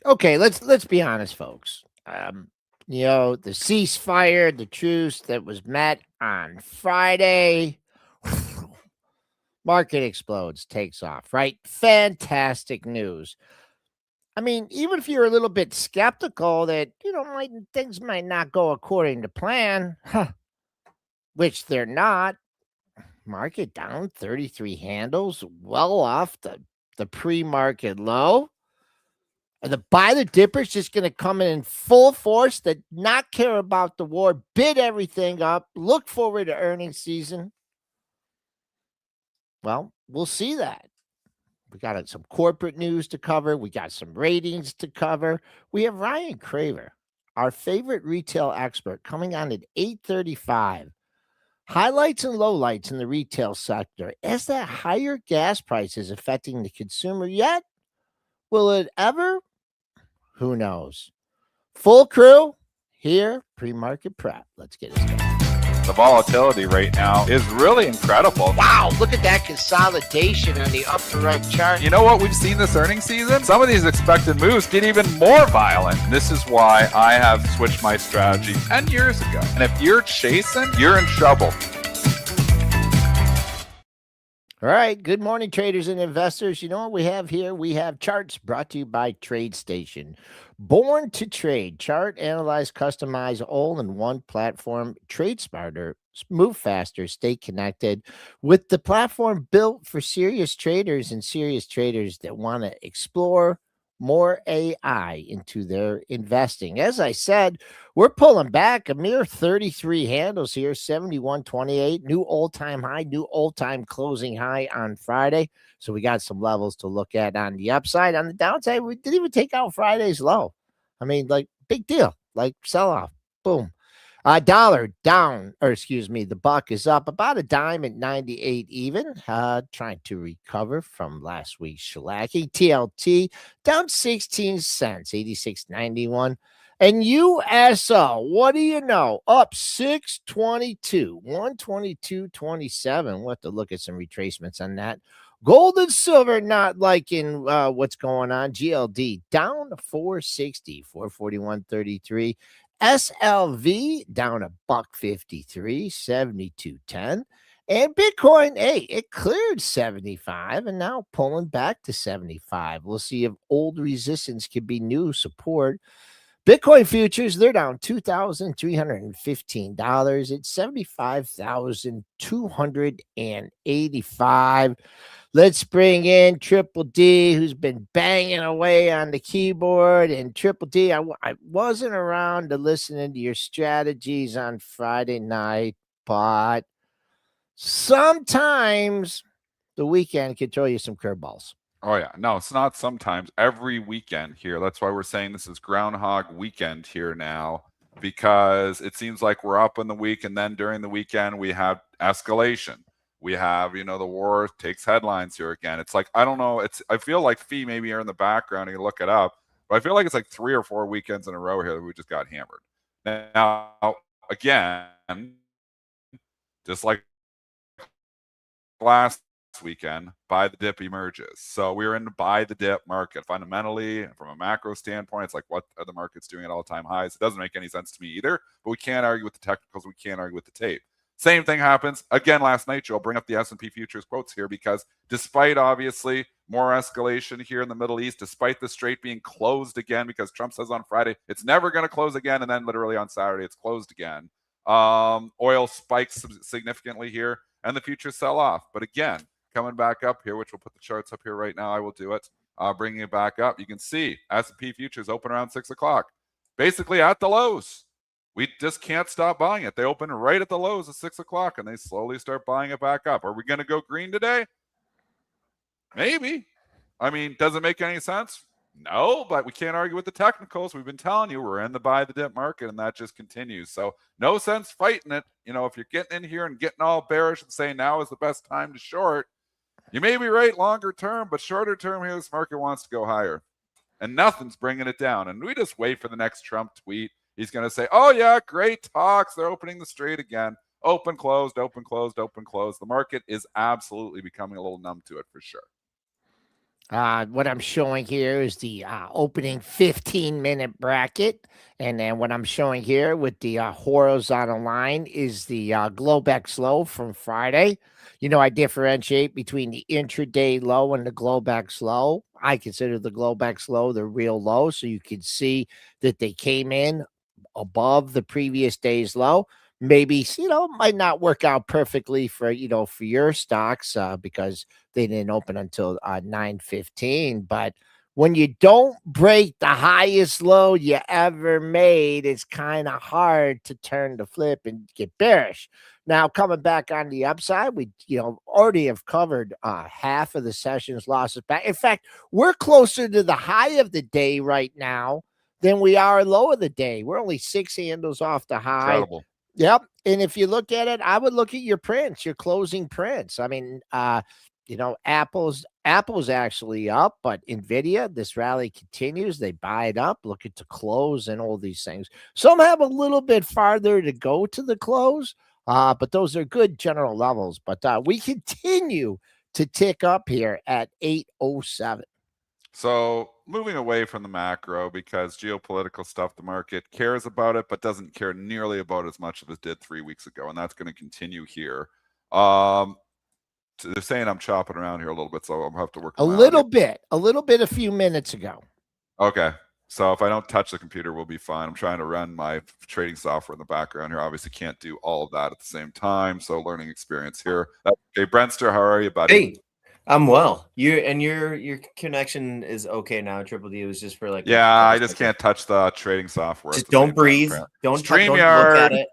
Okay, let's be honest, folks. The ceasefire, the truce that was met on Friday, market explodes, takes off, right? Fantastic news. I mean, even if you're a little bit skeptical that, things might not go according to plan, which they're not, market down 33 handles, well off the pre-market low. And the buy the dippers just going to come in full force, that not care about the war, bid everything up, look forward to earnings season. Well, we'll see that. We got some corporate news to cover. We got some ratings to cover. We have Ryan Craver, our favorite retail expert, coming on at 8:35. Highlights and lowlights in the retail sector. Is that higher gas prices affecting the consumer yet? Will it ever? Who knows? Full crew here, pre-market prep. Let's get it started. The volatility right now is really incredible. Wow, look at that consolidation on the upper right chart. You know what we've seen this earnings season? Some of these expected moves get even more violent. This is why I have switched my strategy 10 years ago. And if you're chasing, you're in trouble. All right. Good morning, traders and investors. You know what we have here? We have charts brought to you by TradeStation. Born to trade. Chart, analyze, customize, all in one platform. Trade smarter, move faster, stay connected with the platform built for serious traders and serious traders that want to explore more AI into their investing. As I said, we're pulling back a mere 33 handles here, 71.28, new all-time high, new all-time closing high on Friday. So we got some levels to look at on the upside. On the downside, we didn't even take out Friday's low. I mean, like, big deal, like sell-off, boom. Dollar down, or excuse me, the buck is up about a dime at 98 even, trying to recover from last week's shellacking. TLT down 16 cents, 86.91. And USO, what do you know? Up 622, 122.27. We'll have to look at some retracements on that. Gold and silver not liking what's going on. GLD down 460, 441.33. SLV down a $1.53, 72.10. And Bitcoin, hey, it cleared 75 and now pulling back to 75. We'll see if old resistance can be new support. Bitcoin futures, they're down $2,315. It's 75,285. Let's bring in Triple D, who's been banging away on the keyboard. And Triple D, I wasn't around to listen to your strategies on Friday night, but sometimes the weekend can throw you some curveballs. Oh, yeah. No, it's not sometimes. Every weekend here. That's why we're saying this is Groundhog weekend here now, because it seems like we're up in the week, and then during the weekend we have escalation. We have, the war takes headlines here again. It's like, I don't know. I feel like Fee maybe are in the background. You can look it up. But I feel like it's like 3 or 4 weekends in a row here that we just got hammered. Now, again, just like last weekend, buy the dip emerges. So we're in the buy the dip market. Fundamentally, from a macro standpoint, it's like, what are the markets doing at all-time highs? It doesn't make any sense to me either, but we can't argue with the technicals. We can't argue with the tape. Same thing happens again last night, Joe. I'll bring up the S&P futures quotes here, because despite obviously more escalation here in the Middle East, despite the strait being closed again, because Trump says on Friday it's never going to close again, and then literally on Saturday it's closed again. Oil spikes significantly here, and the futures sell off. But again, coming back up here, which we'll put the charts up here right now. I will do it. Bringing it back up. You can see S&P futures open around 6 o'clock, basically at the lows. We just can't stop buying it. They open right at the lows at 6 o'clock, and they slowly start buying it back up. Are we going to go green today? Maybe. I mean, does it make any sense? No, but we can't argue with the technicals. We've been telling you we're in the buy the dip market, and that just continues. So no sense fighting it. If you're getting in here and getting all bearish and saying now is the best time to short, you may be right longer term, but shorter term here, this market wants to go higher. And nothing's bringing it down. And we just wait for the next Trump tweet. He's going to say, oh, yeah, great talks. They're opening the strait again. Open, closed, open, closed, open, closed. The market is absolutely becoming a little numb to it for sure. What I'm showing here is the opening 15-minute bracket. And then what I'm showing here with the horizontal line is the Globex low from Friday. I differentiate between the intraday low and the Globex low. I consider the Globex low the real low. So you can see that they came in above the previous day's low. Maybe, might not work out perfectly for your stocks because they didn't open until 9:15. But when you don't break the highest low you ever made, it's kind of hard to turn the flip and get bearish. Now, coming back on the upside, we already have covered half of the session's losses back. In fact, we're closer to the high of the day right now than we are low of the day. We're only 6 handles off the high. Incredible. Yep. And if you look at it, I would look at your prints, your closing prints. I mean, Apple's actually up, but Nvidia, this rally continues. They buy it up, look at the close and all these things. Some have a little bit farther to go to the close, but those are good general levels. But we continue to tick up here at 807. So moving away from the macro, because geopolitical stuff, the market cares about it, but doesn't care nearly about as much as it did 3 weeks ago. And that's going to continue here. So they're saying I'm chopping around here a little bit, so I'll have to work a little bit a few minutes ago. Okay. So if I don't touch the computer, we'll be fine. I'm trying to run my trading software in the background here. Obviously can't do all of that at the same time. So learning experience here. Okay, Brentster, how are you, buddy? Hey, I'm well. Your connection is okay now. Triple D was just for like. Yeah, I just can't touch the trading software. Just don't breathe. Don't look at it.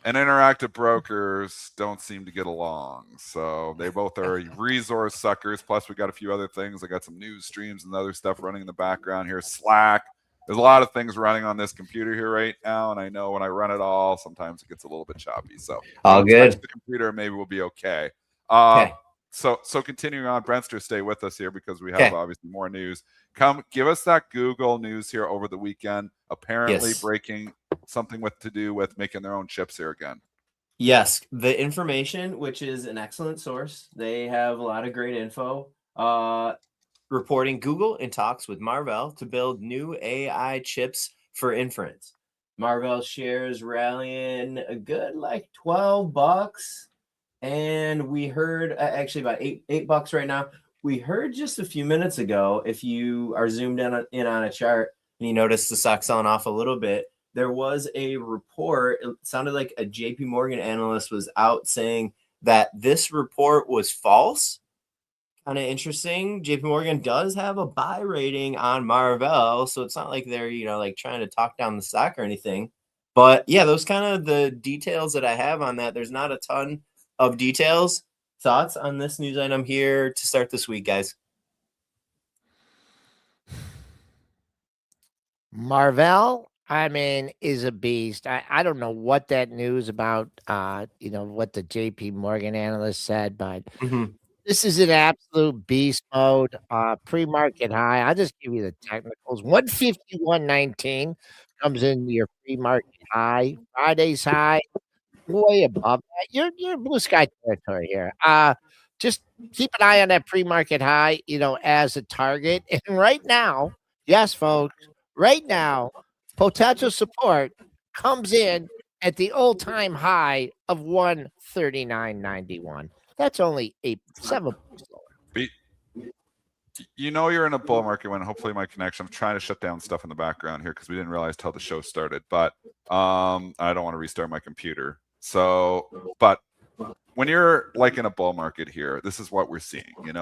And interactive brokers don't seem to get along. So they both are resource suckers. Plus, we got a few other things. I got some news streams and other stuff running in the background here. Slack. There's a lot of things running on this computer here right now. And I know when I run it all, sometimes it gets a little bit choppy. So all good. The computer, maybe we'll be okay. Okay. So continuing on, Brentster, stay with us here because we have obviously more news. Come give us that Google news here over the weekend. Apparently breaking something to do with making their own chips here again. Yes, the information, which is an excellent source. They have a lot of great info. Reporting Google in talks with Marvell to build new AI chips for inference. Marvell shares rallying a good like $12. And we heard actually about $8 right now. We heard just a few minutes ago, if you are zoomed in on a chart and you notice the stock selling off a little bit, there was a report. It sounded like a JP Morgan analyst was out saying that this report was false. Kind of interesting. JP Morgan does have a buy rating on Marvell, so it's not like they're, like trying to talk down the stock or anything. But yeah, those kind of the details that I have on that. There's not a ton of details. Thoughts on this news item here to start this week, guys? Marvell, I mean, is a beast. I don't know what that news about, what the JP Morgan analyst said, but this is an absolute beast mode. Pre-market high. I'll just give you the technicals. 151.19 comes in your pre-market high. Friday's high, way above that. You're blue sky territory here. Just keep an eye on that pre-market high, as a target. And right now, yes, folks, right now, potential support comes in at the all-time high of 139.91. That's only 7 points lower. You're in a bull market when hopefully my connection. I'm trying to shut down stuff in the background here because we didn't realize till the show started. But I don't want to restart my computer. So, but when you're like in a bull market here, this is what we're seeing, and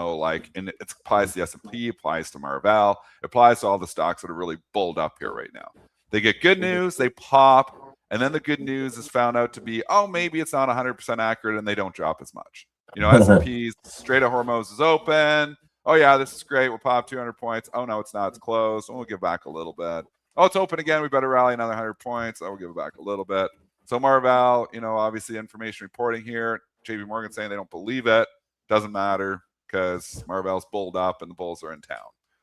it applies to the S&P, applies to Marvell, it applies to all the stocks that are really bulled up here right now. They get good news, they pop, and then the good news is found out to be, maybe it's not 100% accurate, and they don't drop as much. S&P's Strait of Hormuz is open. Oh yeah, this is great. We'll pop 200 points. Oh no, it's not. It's closed. We'll give back a little bit. Oh, it's open again. We better rally another 100 points. We'll give it back a little bit. So Marvell, obviously information reporting here. JP Morgan saying they don't believe it. Doesn't matter because Marvell's bulled up and the bulls are in town.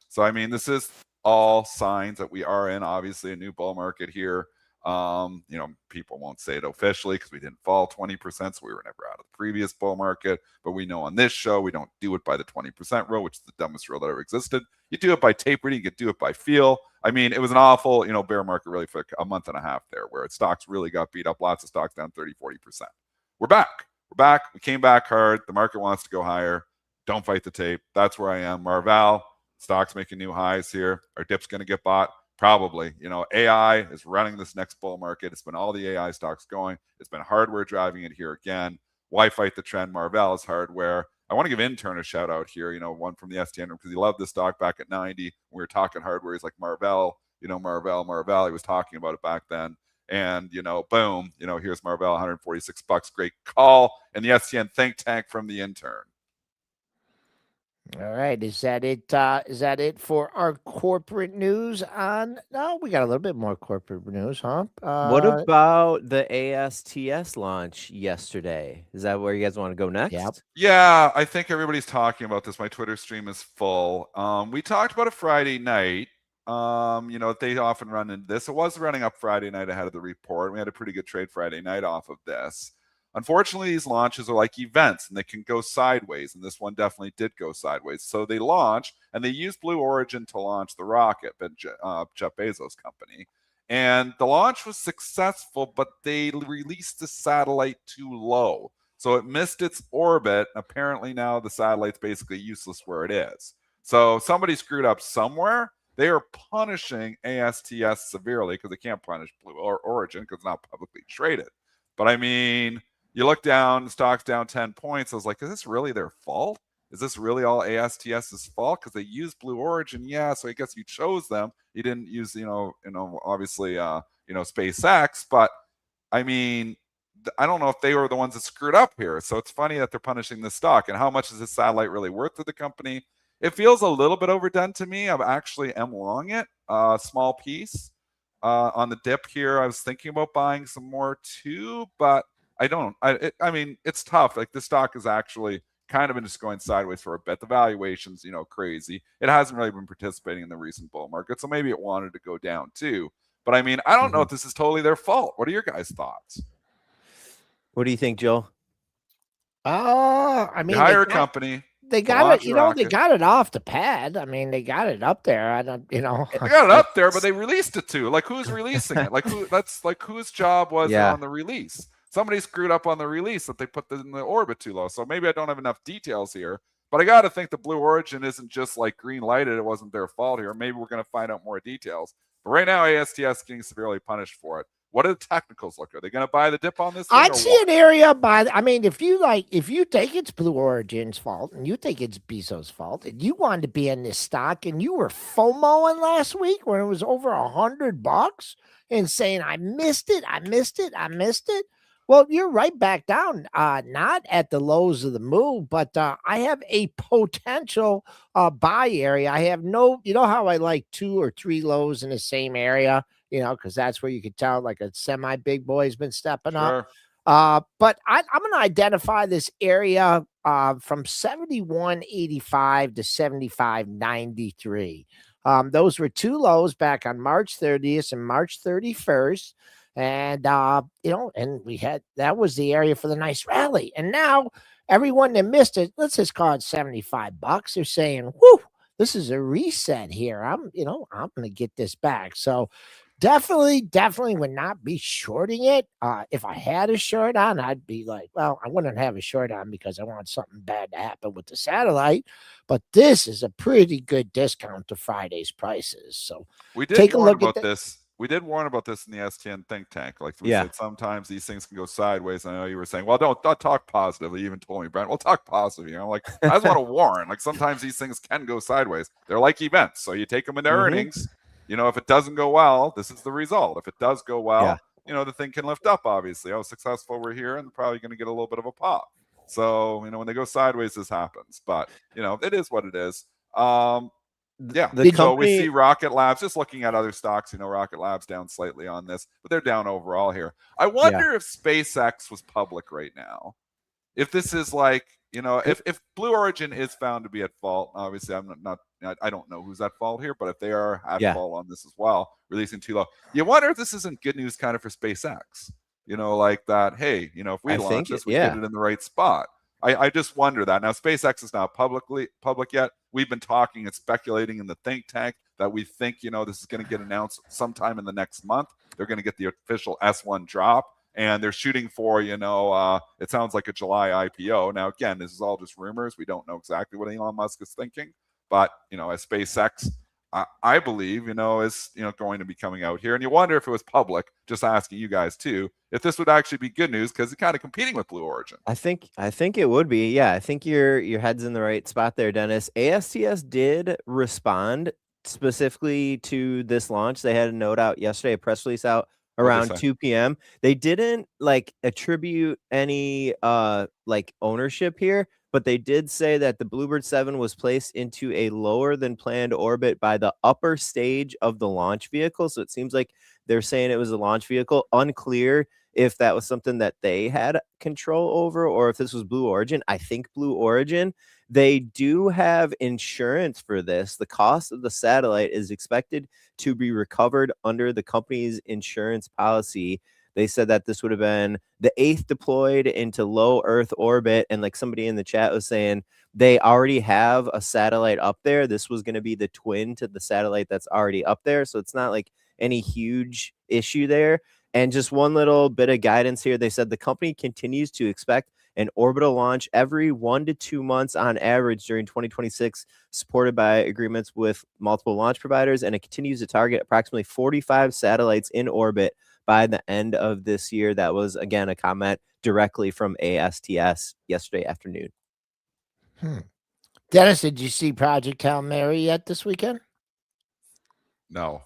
So, I mean, this is all signs that we are in, obviously, a new bull market here. People won't say it officially because we didn't fall 20%, so we were never out of the previous bull market. But we know on this show we don't do it by the 20% rule, which is the dumbest rule that ever existed. You do it by tape reading, you do it by feel. I mean, it was an awful, bear market really for a month and a half there, where stocks really got beat up. Lots of stocks down 30-40%. We're back. We came back hard. The market wants to go higher. Don't fight the tape. That's where I am. Marvell, stocks making new highs here. Our dip's going to get bought. Probably. AI is running this next bull market. It's been all the AI stocks going. It's been hardware driving it here again. Why fight the trend? Marvell is hardware. I want to give Intern a shout out here, one from the STN room, because he loved this stock back at 90. We were talking hardware. He's like, Marvell, Marvell. He was talking about it back then. And, boom, here's Marvell, $146. Great call. And the STN think tank from the Intern. All right. Is that it? Is that it for our corporate news on? No, we got a little bit more corporate news, huh? What about the ASTS launch yesterday? Is that where you guys want to go next? Yep. Yeah, I think everybody's talking about this. My Twitter stream is full. We talked about it Friday night. They often run into this. It was running up Friday night ahead of the report. We had a pretty good trade Friday night off of this. Unfortunately, these launches are like events, and they can go sideways, and this one definitely did go sideways. So they launch, and they used Blue Origin to launch the rocket, Jeff Bezos' company. And the launch was successful, but they released the satellite too low. So it missed its orbit. Apparently now the satellite's basically useless where it is. So somebody screwed up somewhere. They are punishing ASTS severely because they can't punish Blue Origin because it's not publicly traded. But I mean, you look down, the stock's down 10 points. I was like, is this really their fault? Is this really all ASTS's fault? Because they used Blue Origin, yeah. So I guess you chose them. You didn't use, obviously, SpaceX. But I mean, I don't know if they were the ones that screwed up here. So it's funny that they're punishing the stock. And how much is this satellite really worth to the company? It feels a little bit overdone to me. I actually am long it, a small piece. On the dip here, I was thinking about buying some more too, but I don't. I mean, it's tough. Like this stock is actually kind of been just going sideways for a bit. The valuation's, crazy. It hasn't really been participating in the recent bull market, so maybe it wanted to go down too. But I mean, I don't know if this is totally their fault. What are your guys' thoughts? What do you think, Joel? I mean, you hire a company. They got it, they got it off the pad. I mean, they got it up there. I don't, They got it up there, but they released it too. Like, who's releasing it? Like, whose job was it on the release? Somebody screwed up on the release that they put in the orbit too low. So maybe I don't have enough details here, but I got to think the Blue Origin isn't just like green lighted. It wasn't their fault here. Maybe we're going to find out more details. But right now, ASTS is getting severely punished for it. What do the technicals look? Are they going to buy the dip on this? I'd see an area I mean, if you think it's Blue Origin's fault and you think it's Bezos' fault and you wanted to be in this stock and you were FOMOing last week when it was over $100 and saying, I missed it. Well, you're right back down, not at the lows of the move, but I have a potential buy area. I have how I like 2 or 3 lows in the same area, because that's where you can tell like a semi big boy has been stepping up. But I'm going to identify this area from 71.85 to 75.93. Those were 2 lows back on March 30th and March 31st. And, and that was the area for the nice rally. And now everyone that missed it, let's just call it $75. They're saying, whoo, this is a reset here. I'm going to get this back. So definitely would not be shorting it. If I had a short on, I'd be like, well, I wouldn't have a short on because I want something bad to happen with the satellite. But this is a pretty good discount to Friday's prices. So we did take a look at this. We did warn about this in the STN think tank. Like we said, sometimes these things can go sideways. I know you were saying, well, don't talk positively. You even told me, Brent, we'll talk positive. Like, I just want to warn. Like, sometimes these things can go sideways. They're like events. So you take them into earnings. If it doesn't go well, this is the result. If it does go well, the thing can lift up, obviously. How successful we're here and probably going to get a little bit of a pop. So, when they go sideways, this happens. But, it is what it is. So we see Rocket Labs, just looking at other stocks, Rocket Labs down slightly on this, but they're down overall here. I wonder if SpaceX was public right now. If this is like, if Blue Origin is found to be at fault, obviously I'm not I don't know who's at fault here, but if they are at Yeah. fault on this as well, releasing too low, you wonder if this isn't good news kind of for SpaceX. Like that, hey, if we I launch think this, we yeah. get it in the right spot. I just wonder that. Now, SpaceX is not public yet. We've been talking and speculating in the think tank that we think, this is going to get announced sometime in the next month. They're going to get the official S1 drop, and they're shooting for, it sounds like a July IPO. Now, again, this is all just rumors. We don't know exactly what Elon Musk is thinking, but, as SpaceX, I believe, is, going to be coming out here. And you wonder if it was public, just asking you guys too, if this would actually be good news because it's kind of competing with Blue Origin. I think it would be. Yeah, I think your head's in the right spot there, Dennis. ASTS did respond specifically to this launch. They had a note out yesterday, a press release out around 2 p.m. They didn't attribute any ownership here, but they did say that the Bluebird 7 was placed into a lower than planned orbit by the upper stage of the launch vehicle. So it seems like they're saying it was a launch vehicle. Unclear if that was something that they had control over or if this was Blue Origin. I think Blue Origin. They do have insurance for this. The cost of the satellite is expected to be recovered under the company's insurance policy. They said that this would have been the 8th deployed into low Earth orbit. And like somebody in the chat was saying, they already have a satellite up there. This was going to be the twin to the satellite that's already up there. So it's not like any huge issue there. And just one little bit of guidance here. They said the company continues to expect an orbital launch every 1 to 2 months on average during 2026, supported by agreements with multiple launch providers. And it continues to target approximately 45 satellites in orbit by the end of this year. That was, again, a comment directly from ASTS yesterday afternoon. Dennis, did you see Project Hail Mary yet this weekend? No.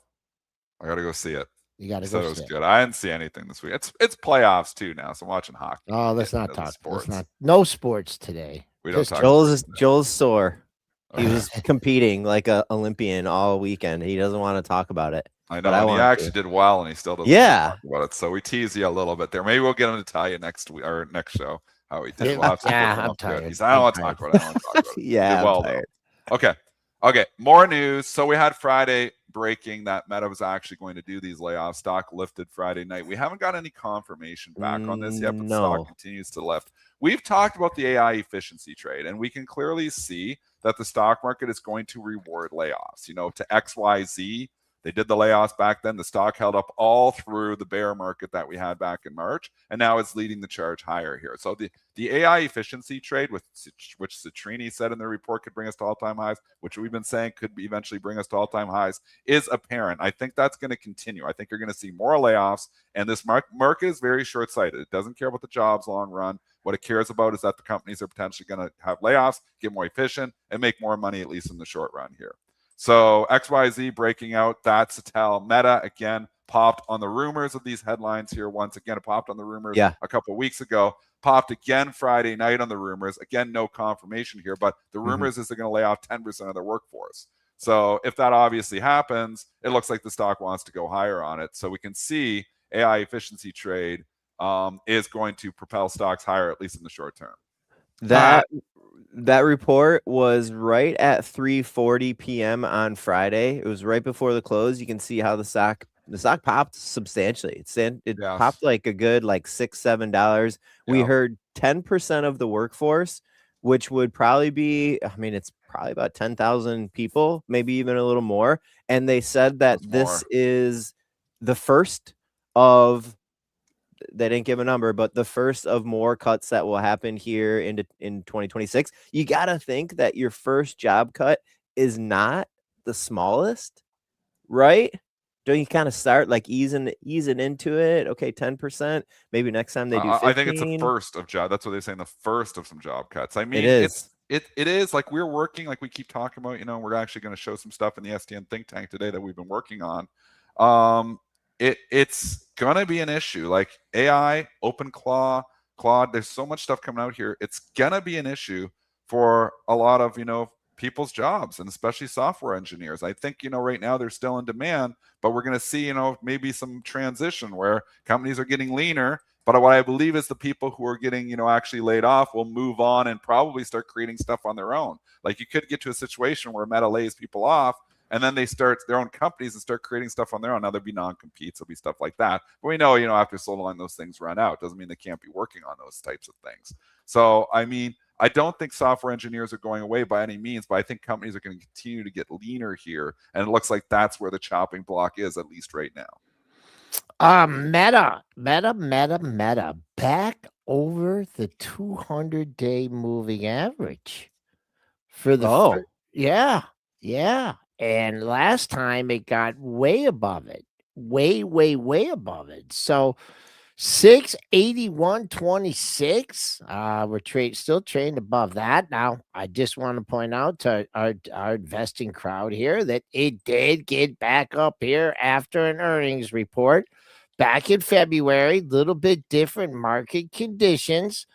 I got to go see it. You got to So go it was see it. good. I didn't see anything this week. It's playoffs too now, so I'm watching hockey. Oh, let's not Getting into the talk. sports. No sports today. We don't Just talk Joel's sports. Joel's sore. He Okay. was competing like an Olympian all weekend. He doesn't want to talk about it. I know, but I and he want actually to. did well, and he still doesn't Yeah. want to talk about it. So we tease you a little bit there. Maybe we'll get him to tell you next week or next show how he did. We'll have some Yeah, good I'm ones. Good. tired. He's, I don't want to talk about it. I don't want to talk about it. Yeah, Did well, I'm tired. though. Okay. More news. So we had Friday breaking that Meta was actually going to do these layoffs. Stock lifted Friday night. We haven't got any confirmation back on this yet, but the stock continues to lift. We've talked about the AI efficiency trade, and we can clearly see that the stock market is going to reward layoffs. To XYZ, they did the layoffs back then. The stock held up all through the bear market that we had back in March, and now it's leading the charge higher here. So the AI efficiency trade, which Citrini said in their report could bring us to all-time highs, which we've been saying could eventually bring us to all-time highs, is apparent. I think that's going to continue. I think you're going to see more layoffs, and this market is very short-sighted. It doesn't care about the jobs long run. What it cares about is that the companies are potentially going to have layoffs, get more efficient, and make more money, at least in the short run here. So XYZ breaking out, that's a tell. Meta, again, popped on the rumors of these headlines here. Once again, it popped on the rumors a couple of weeks ago. Popped again Friday night on the rumors. Again, no confirmation here, but the rumors is they're going to lay off 10% of their workforce. So if that obviously happens, it looks like the stock wants to go higher on it. So we can see AI efficiency trade is going to propel stocks higher, at least in the short term. That report was right at 3:40 p.m. on Friday. It was right before the close. You can see how the stock popped substantially. It popped like a good $6-7. We heard 10% of the workforce, which would probably be, it's probably about 10,000 people, maybe even a little more. And they said that this is the first of, they didn't give a number, but the first of more cuts that will happen here in 2026. You got to think that your first job cut is not the smallest, right? Don't you kind of start easing into it? Okay, 10%. Maybe next time they do 15. I think it's the first of job. That's what they're saying. The first of some job cuts. I mean, it is. It is like we're working, like we keep talking about. We're actually going to show some stuff in the STN think tank today that we've been working on. It's gonna be an issue. Like AI, Claude, there's so much stuff coming out here. It's gonna be an issue for a lot of people's jobs, and especially software engineers. I think right now they're still in demand, but we're gonna see maybe some transition where companies are getting leaner But what I believe is the people who are getting, actually laid off will move on and probably start creating stuff on their own. Like you could get to a situation where Meta lays people off and then they start their own companies and start creating stuff on their own. Now there'll be non-competes, there'll be stuff like that. But we know, after so long those things run out. Doesn't mean they can't be working on those types of things. So, I mean, I don't think software engineers are going away by any means, but I think companies are going to continue to get leaner here. And it looks like that's where the chopping block is, at least right now. Meta, back over the 200-day moving average for the yeah. And last time it got way above it, way above it. So 681.26. We're still trading above that. Now, I just want to point out to our investing crowd here that it did get back up here after an earnings report back in February. Little bit different market conditions,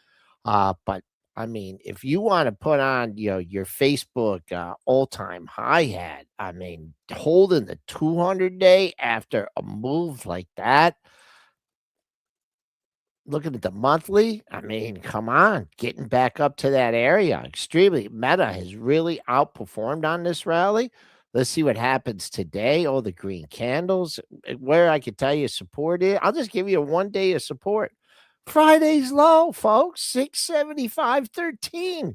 but I mean, if you want to put on your Facebook all-time high hat, I mean, holding the 200-day after a move like that. Looking at the monthly, I mean, come on, getting back up to that area. Extremely. Meta has really outperformed on this rally. Let's see what happens today. Oh, the green candles. Where I could tell you support is, I'll just give you a 1 day of support. Friday's low, folks, 675.13.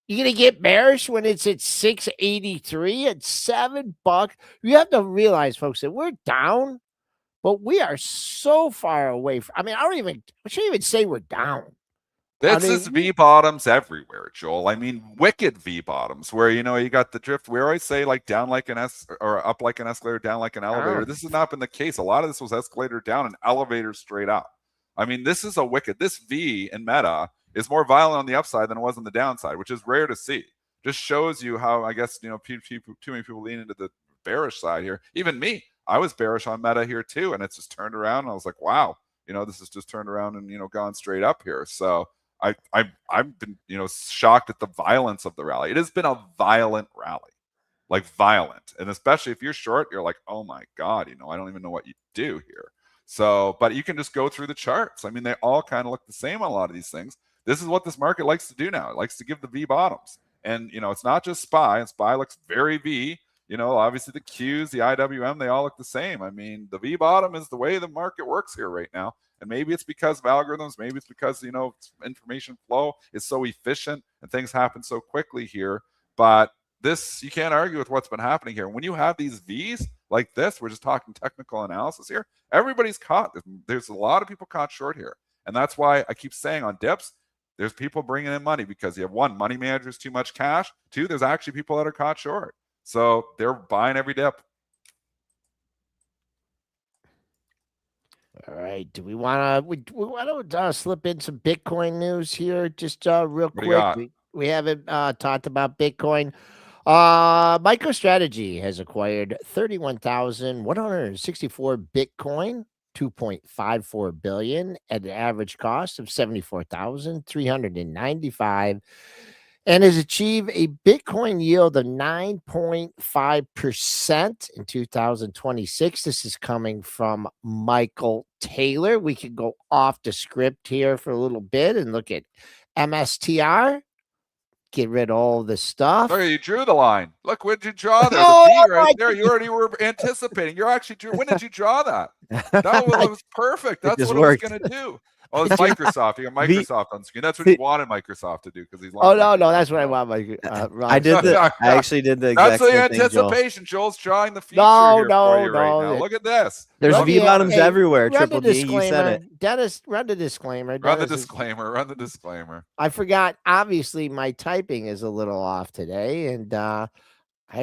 You're going to get bearish when it's at 683 at $7. You have to realize, folks, that we're down. But we are so far away from, I mean, I shouldn't even say we're down. This is V bottoms everywhere, Joel. I mean, wicked V bottoms where, you got the drift. We always say like down like an or up like an escalator, down like an elevator. This has not been the case. A lot of this was escalator down and elevator straight up. I mean, this is this V in Meta is more violent on the upside than it was on the downside, which is rare to see. Just shows you how, I guess, too many people lean into the bearish side here. Even me, I was bearish on Meta here too, and it's just turned around. And I was like, wow, this has just turned around and gone straight up here. So I've been shocked at the violence of the rally. It has been a violent rally, like violent, and especially if you're short, you're like, oh my god, I don't even know what you do here. So, but you can just go through the charts. I mean, they all kind of look the same on a lot of these things. This is what this market likes to do now. It likes to give the V bottoms, and it's not just SPY. And SPY looks very V. Obviously the Qs, the IWM, they all look the same. I mean, the V bottom is the way the market works here right now. And maybe it's because of algorithms. Maybe it's because, information flow is so efficient and things happen so quickly here. But this, you can't argue with what's been happening here. When you have these Vs like this, we're just talking technical analysis here. Everybody's caught. There's a lot of people caught short here. And that's why I keep saying on dips, there's people bringing in money because you have one, money managers, too much cash. Two, there's actually people that are caught short. So they're buying every dip. All right. Do we want to slip in some Bitcoin news here? Just real quick. We haven't talked about Bitcoin. MicroStrategy has acquired 31,164 Bitcoin, 2.54 billion at an average cost of 74,395. And has achieved a Bitcoin yield of 9.5% in 2026. This is coming from Michael Taylor. We can go off the script here for a little bit and look at MSTR. Get rid of all this stuff. Sorry, you drew the line. Look, when did you draw there? The D right there. You already were anticipating. You're actually drew. When did you draw that? That was perfect. That's what it was going to do. Oh, it's Microsoft. You got Microsoft on screen. That's what he wanted Microsoft to do because he's. Oh no, that's what I want. I actually did the exact That's the same anticipation. Thing, Joel's drawing the future right now. Look at this. There's V bottoms everywhere. Triple D, you said it. Dennis, run the disclaimer. Run the disclaimer. I forgot. Obviously, my typing is a little off today, and I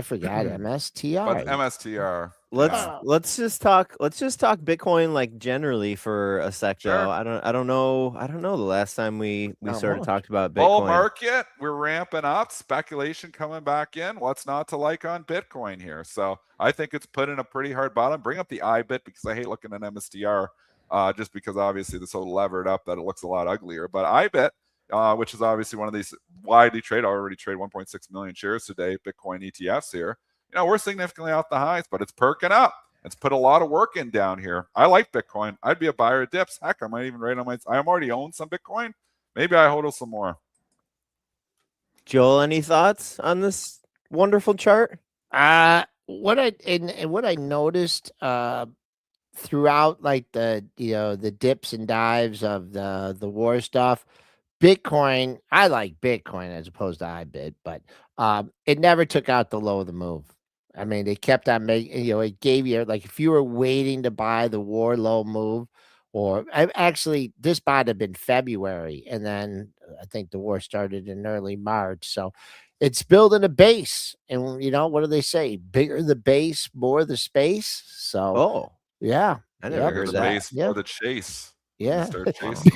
forgot MSTR. But MSTR. Let's just talk Bitcoin like generally for a sec though. I don't know the last time we sort of talked about Bitcoin. Bull market, we're ramping up, speculation coming back in. What's not to like on Bitcoin here? So I think it's put in a pretty hard bottom. Bring up the IBIT because I hate looking at MSTR just because obviously they're so levered up that it looks a lot uglier. But IBIT, which is obviously one of these widely traded, already trade 1.6 million shares today, Bitcoin ETFs here. We're significantly off the highs, but it's perking up. It's put a lot of work in down here. I like Bitcoin. I'd be a buyer of dips. Heck, I might even write on I already own some Bitcoin. Maybe I hodl some more. Joel, any thoughts on this wonderful chart? What I noticed throughout like the dips and dives of the war stuff, Bitcoin, I like Bitcoin as opposed to IBIT, but it never took out the low of the move. I mean, they kept on making, it gave you, like, if you were waiting to buy the war low move, or actually this might have been February, and then I think the war started in early March. So it's building a base. And what do they say? Bigger the base, more the space. So Oh, yeah. I never heard the that. base for the chase. Yeah. Start chasing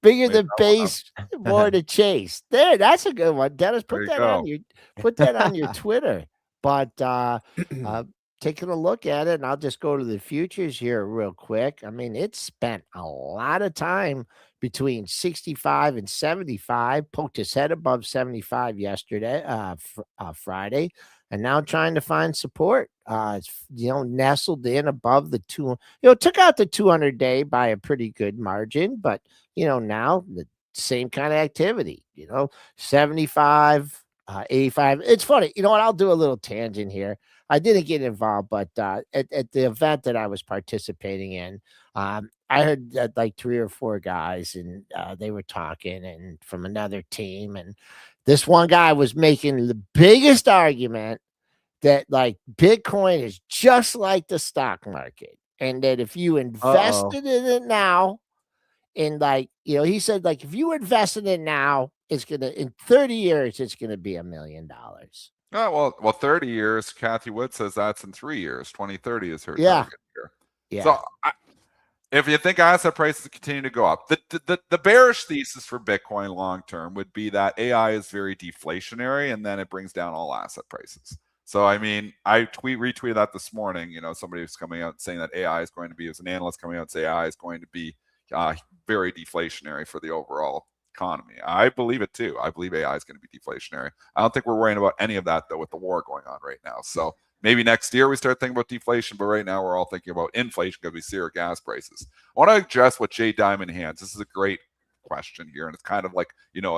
Bigger the base, more to chase. There, that's a good one. Dennis, put that on your Twitter. But taking a look at it, and I'll just go to the futures here real quick. I mean, it spent a lot of time between 65 and 75, poked its head above 75 yesterday, Friday, and now trying to find support. It's nestled in above the took out the 200-day by a pretty good margin, but now the same kind of activity. 75, 85. It's funny. You know what? I'll do a little tangent here. I didn't get involved, but at the event that I was participating in, I heard like 3 or 4 guys, and they were talking, and from another team, and this one guy was making the biggest argument that, like, Bitcoin is just like the stock market, and that if you invested in it now, in he said, like, if you invest in it now, it's gonna, in 30 years, it's gonna be $1 million. Oh, well, 30 years. Kathy Wood says that's in 3 years. 2030 is her target here. Yeah. So if you think asset prices continue to go up, the bearish thesis for Bitcoin long term would be that AI is very deflationary, and then it brings down all asset prices. So I mean, I retweeted that this morning. Somebody was coming out saying that AI is going to be, as an analyst coming out and say AI is going to be very deflationary for the overall economy. I believe it too. I believe AI is going to be deflationary. I don't think we're worrying about any of that though with the war going on right now. So maybe next year we start thinking about deflation, but right now we're all thinking about inflation because we see our gas prices. I want to address what Jay Diamond hands. This is a great question here, and it's kind of like,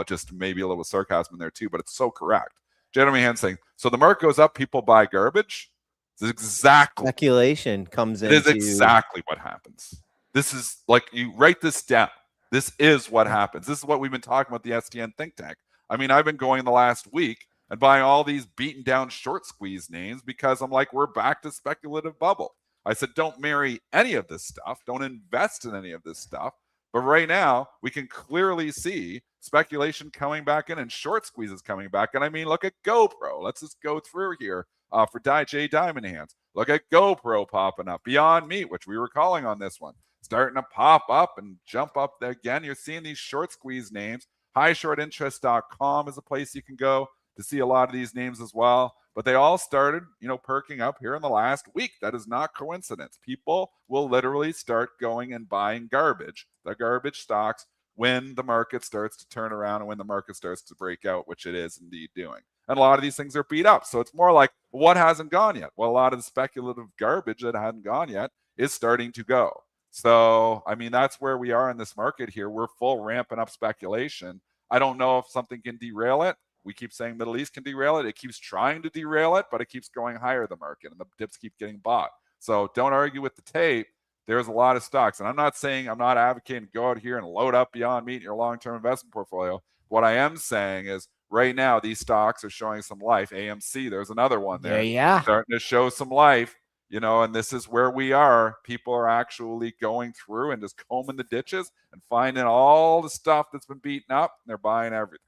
just maybe a little sarcasm in there too, but it's so correct. Jay Diamond hands saying, so the market goes up, people buy garbage. This is exactly speculation comes in. It is exactly what happens. This is like, you write this down. This is what happens. This is what we've been talking about, the STN think tank. I mean, I've been going the last week and buying all these beaten down short squeeze names because I'm like, we're back to speculative bubble. I said, don't marry any of this stuff. Don't invest in any of this stuff. But right now, we can clearly see speculation coming back in and short squeezes coming back. And I mean, look at GoPro. Let's just go through here for Jay Diamond Hands. Look at GoPro popping up. Beyond Meat, which we were calling on this one, starting to pop up and jump up there again. You're seeing these short squeeze names. HighShortInterest.com is a place you can go to see a lot of these names as well. But they all started, perking up here in the last week. That is not coincidence. People will literally start going and buying garbage, the garbage stocks, when the market starts to turn around and when the market starts to break out, which it is indeed doing. And a lot of these things are beat up. So it's more like, what hasn't gone yet? Well, a lot of the speculative garbage that hadn't gone yet is starting to go. So, I mean, that's where we are in this market here. We're full ramping up speculation. I don't know if something can derail it. We keep saying Middle East can derail it. It keeps trying to derail it, but it keeps going higher, the market, and the dips keep getting bought. So don't argue with the tape. There's a lot of stocks. And I'm not advocating go out here and load up Beyond Meat in your long-term investment portfolio. What I am saying is right now, these stocks are showing some life. AMC, there's another one there. Yeah. Starting to show some life, and this is where we are. People are actually going through and just combing the ditches and finding all the stuff that's been beaten up, and they're buying everything.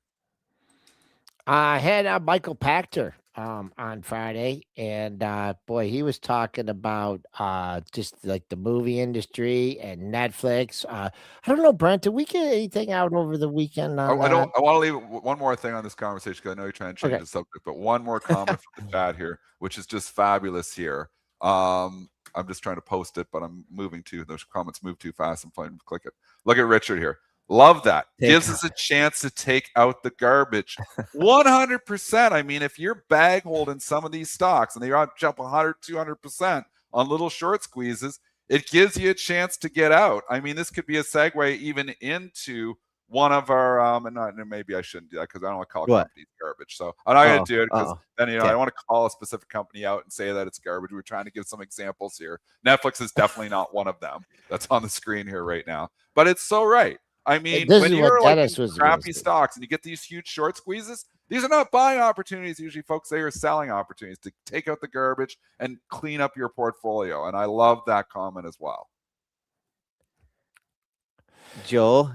I had Michael Pachter on Friday, and boy, he was talking about just like the movie industry and Netflix. I don't know, Brent, did we get anything out over the weekend on that? I want to leave one more thing on this conversation because I know you're trying to change the subject, but one more comment from the chat here, which is just fabulous here. I'm just trying to post it, but I'm moving those comments move too fast. I'm trying to click it. Look at Richard here. Love that. Gives us a chance to take out the garbage. 100%. I mean, if you're bag holding some of these stocks and they jump 100, 200% on little short squeezes, it gives you a chance to get out. I mean, this could be a segue even into one of our and maybe I shouldn't do that because I don't want to call companies garbage. So I'm not going to do it because then I don't want to call a specific company out and say that it's garbage. We're trying to give some examples here. Netflix is definitely not one of them. That's on the screen here right now. But it's so right. I mean, when you're like crappy stocks and you get these huge short squeezes, these are not buying opportunities. Usually, folks, they are selling opportunities to take out the garbage and clean up your portfolio. And I love that comment as well. Joel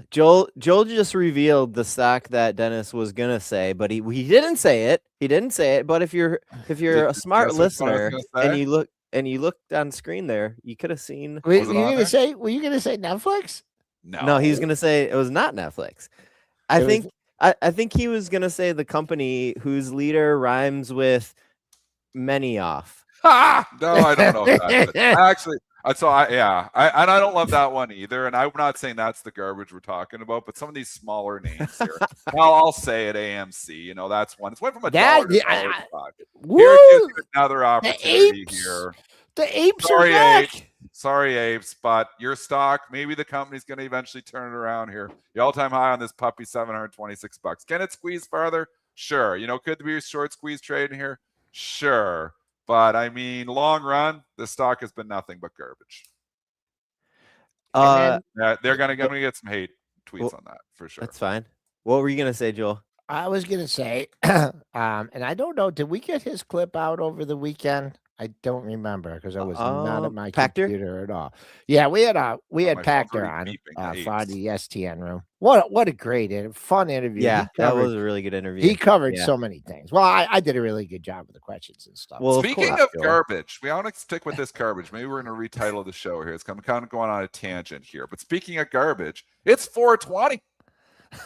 just revealed the stock that Dennis was gonna say, but he didn't say it. He didn't say it. But if you're a smart listener and you looked on screen there, you could have seen. Were you gonna say Netflix? No, he was gonna say it was not Netflix. I think he was gonna say the company whose leader rhymes with many off. No, I don't know that. Actually, and I don't love that one either. And I'm not saying that's the garbage we're talking about, but some of these smaller names here. I'll say it. AMC, that's one. It's went from $1 to $1.05. Here it gives you another opportunity here. The apes are back. Sorry, apes, but your stock, maybe the company's going to eventually turn it around here. The all-time high on this puppy, $726. Can it squeeze farther? Sure. Could there be a short squeeze trade in here? Sure. But I mean, long run, the stock has been nothing but garbage. They're going to get some hate tweets on that for sure. That's fine. What were you going to say, Joel? I was going to say, and I don't know, did we get his clip out over the weekend? I don't remember because I was not at my computer at all. Yeah, we had Pactor on for the STN room. What a great fun interview. Yeah, that was a really good interview. He covered so many things. Well, I did a really good job with the questions and stuff. Well, speaking of garbage, we want to stick with this garbage. Maybe we're going to retitle the show here. It's kind of going on a tangent here. But speaking of garbage, it's 420.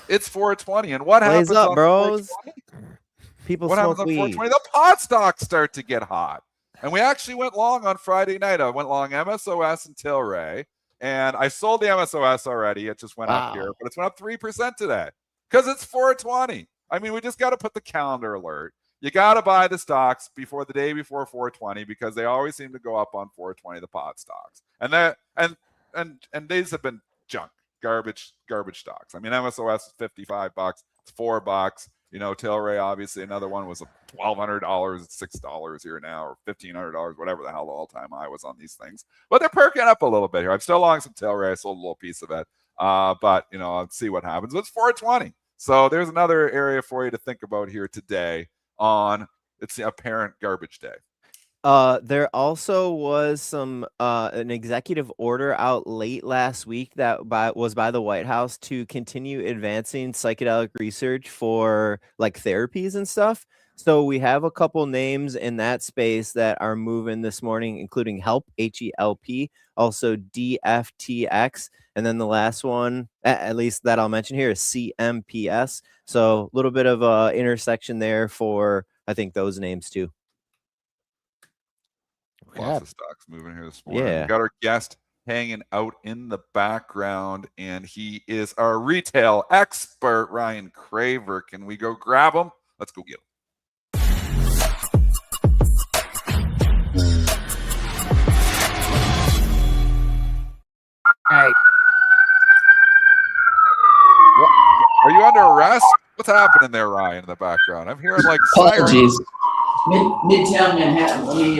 It's 420. And what happens on 420? What happens on 420? The pot stocks start to get hot. And we actually went long on Friday night. I went long MSOS and Tilray. And I sold the MSOS already. It just went up here. But it's went up 3% today because it's 420. I mean, we just got to put the calendar alert. You got to buy the stocks before the day before 420 because they always seem to go up on 420, the pot stocks. And these have been junk, garbage stocks. I mean, MSOS is $55. It's $4. Tilray, obviously, another one was $1,200. It's $6 here now, or $1,500, whatever the hell the all-time high was on these things. But they're perking up a little bit here. I'm still long some Tilray. I sold a little piece of it. But, I'll see what happens. But it's 420. So there's another area for you to think about here today on it's the apparent garbage day. There also was an executive order out late last week that was by the White House to continue advancing psychedelic research for like therapies and stuff. So we have a couple names in that space that are moving this morning, including HELP, HELP, also DFTX, and then the last one, at least that I'll mention here, is CMPS. So a little bit of a intersection there for, I think, those names too. Lots of stocks moving here this morning. We got our guest hanging out in the background, and he is our retail expert, Ryan Craver. Can we go grab him? Let's go get him. Hey. Are you under arrest? What's happening there, Ryan, in the background? I'm hearing like apologies. Midtown Manhattan. Let me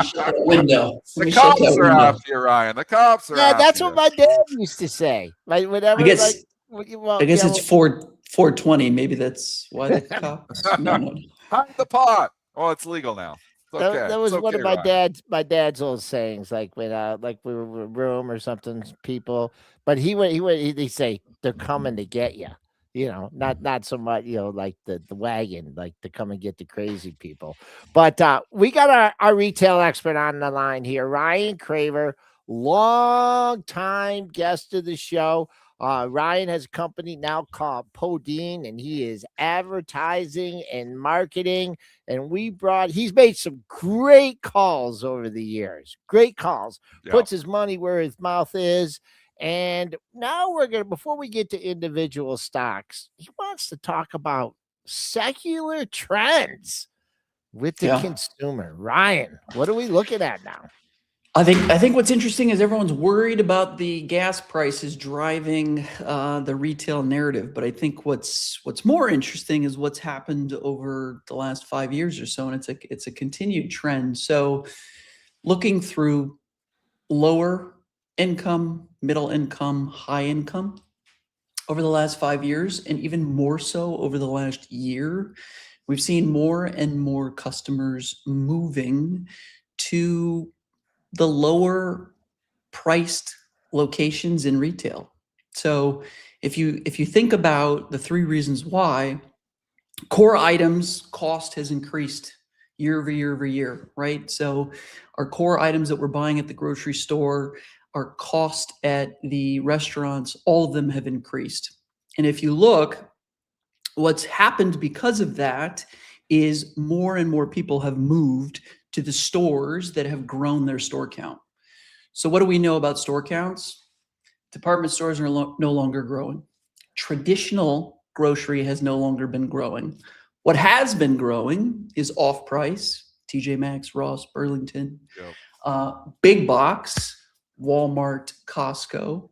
shut that window. The cops are after you, Ryan. The cops are after you. That's what my dad used to say. Like whenever, I guess it's 420. Maybe that's why the cops. No. Hide the pot. Oh, it's legal now. It's okay. That was it's one okay, of my dad's old sayings. Like when like we were in a room or something, people. But he'd say they're coming to get you. Not so much, like the wagon, like to come and get the crazy people. But we got our retail expert on the line here, Ryan Craver, long time guest of the show. Ryan has a company now called Podine, and he is advertising and marketing. And he's made some great calls over the years. Great calls. Yeah. Puts his money where his mouth is. And now before we get to individual stocks, he wants to talk about secular trends with the consumer. Ryan, what are we looking at now? I think what's interesting is everyone's worried about the gas prices driving the retail narrative, but I think what's more interesting is what's happened over the last 5 years or so, and it's a continued trend. So, looking through lower income, middle income, high income over the last 5 years, and even more so over the last year, we've seen more and more customers moving to the lower priced locations in retail. So if you think about the three reasons why, core items cost has increased year over year over year, right? So our core items that we're buying at the grocery store, our cost at the restaurants, all of them have increased. And if you look, what's happened because of that is more and more people have moved to the stores that have grown their store count. So what do we know about store counts? Department stores are no longer growing. Traditional grocery has no longer been growing. What has been growing is off-price, TJ Maxx, Ross, Burlington, big box, Walmart, Costco.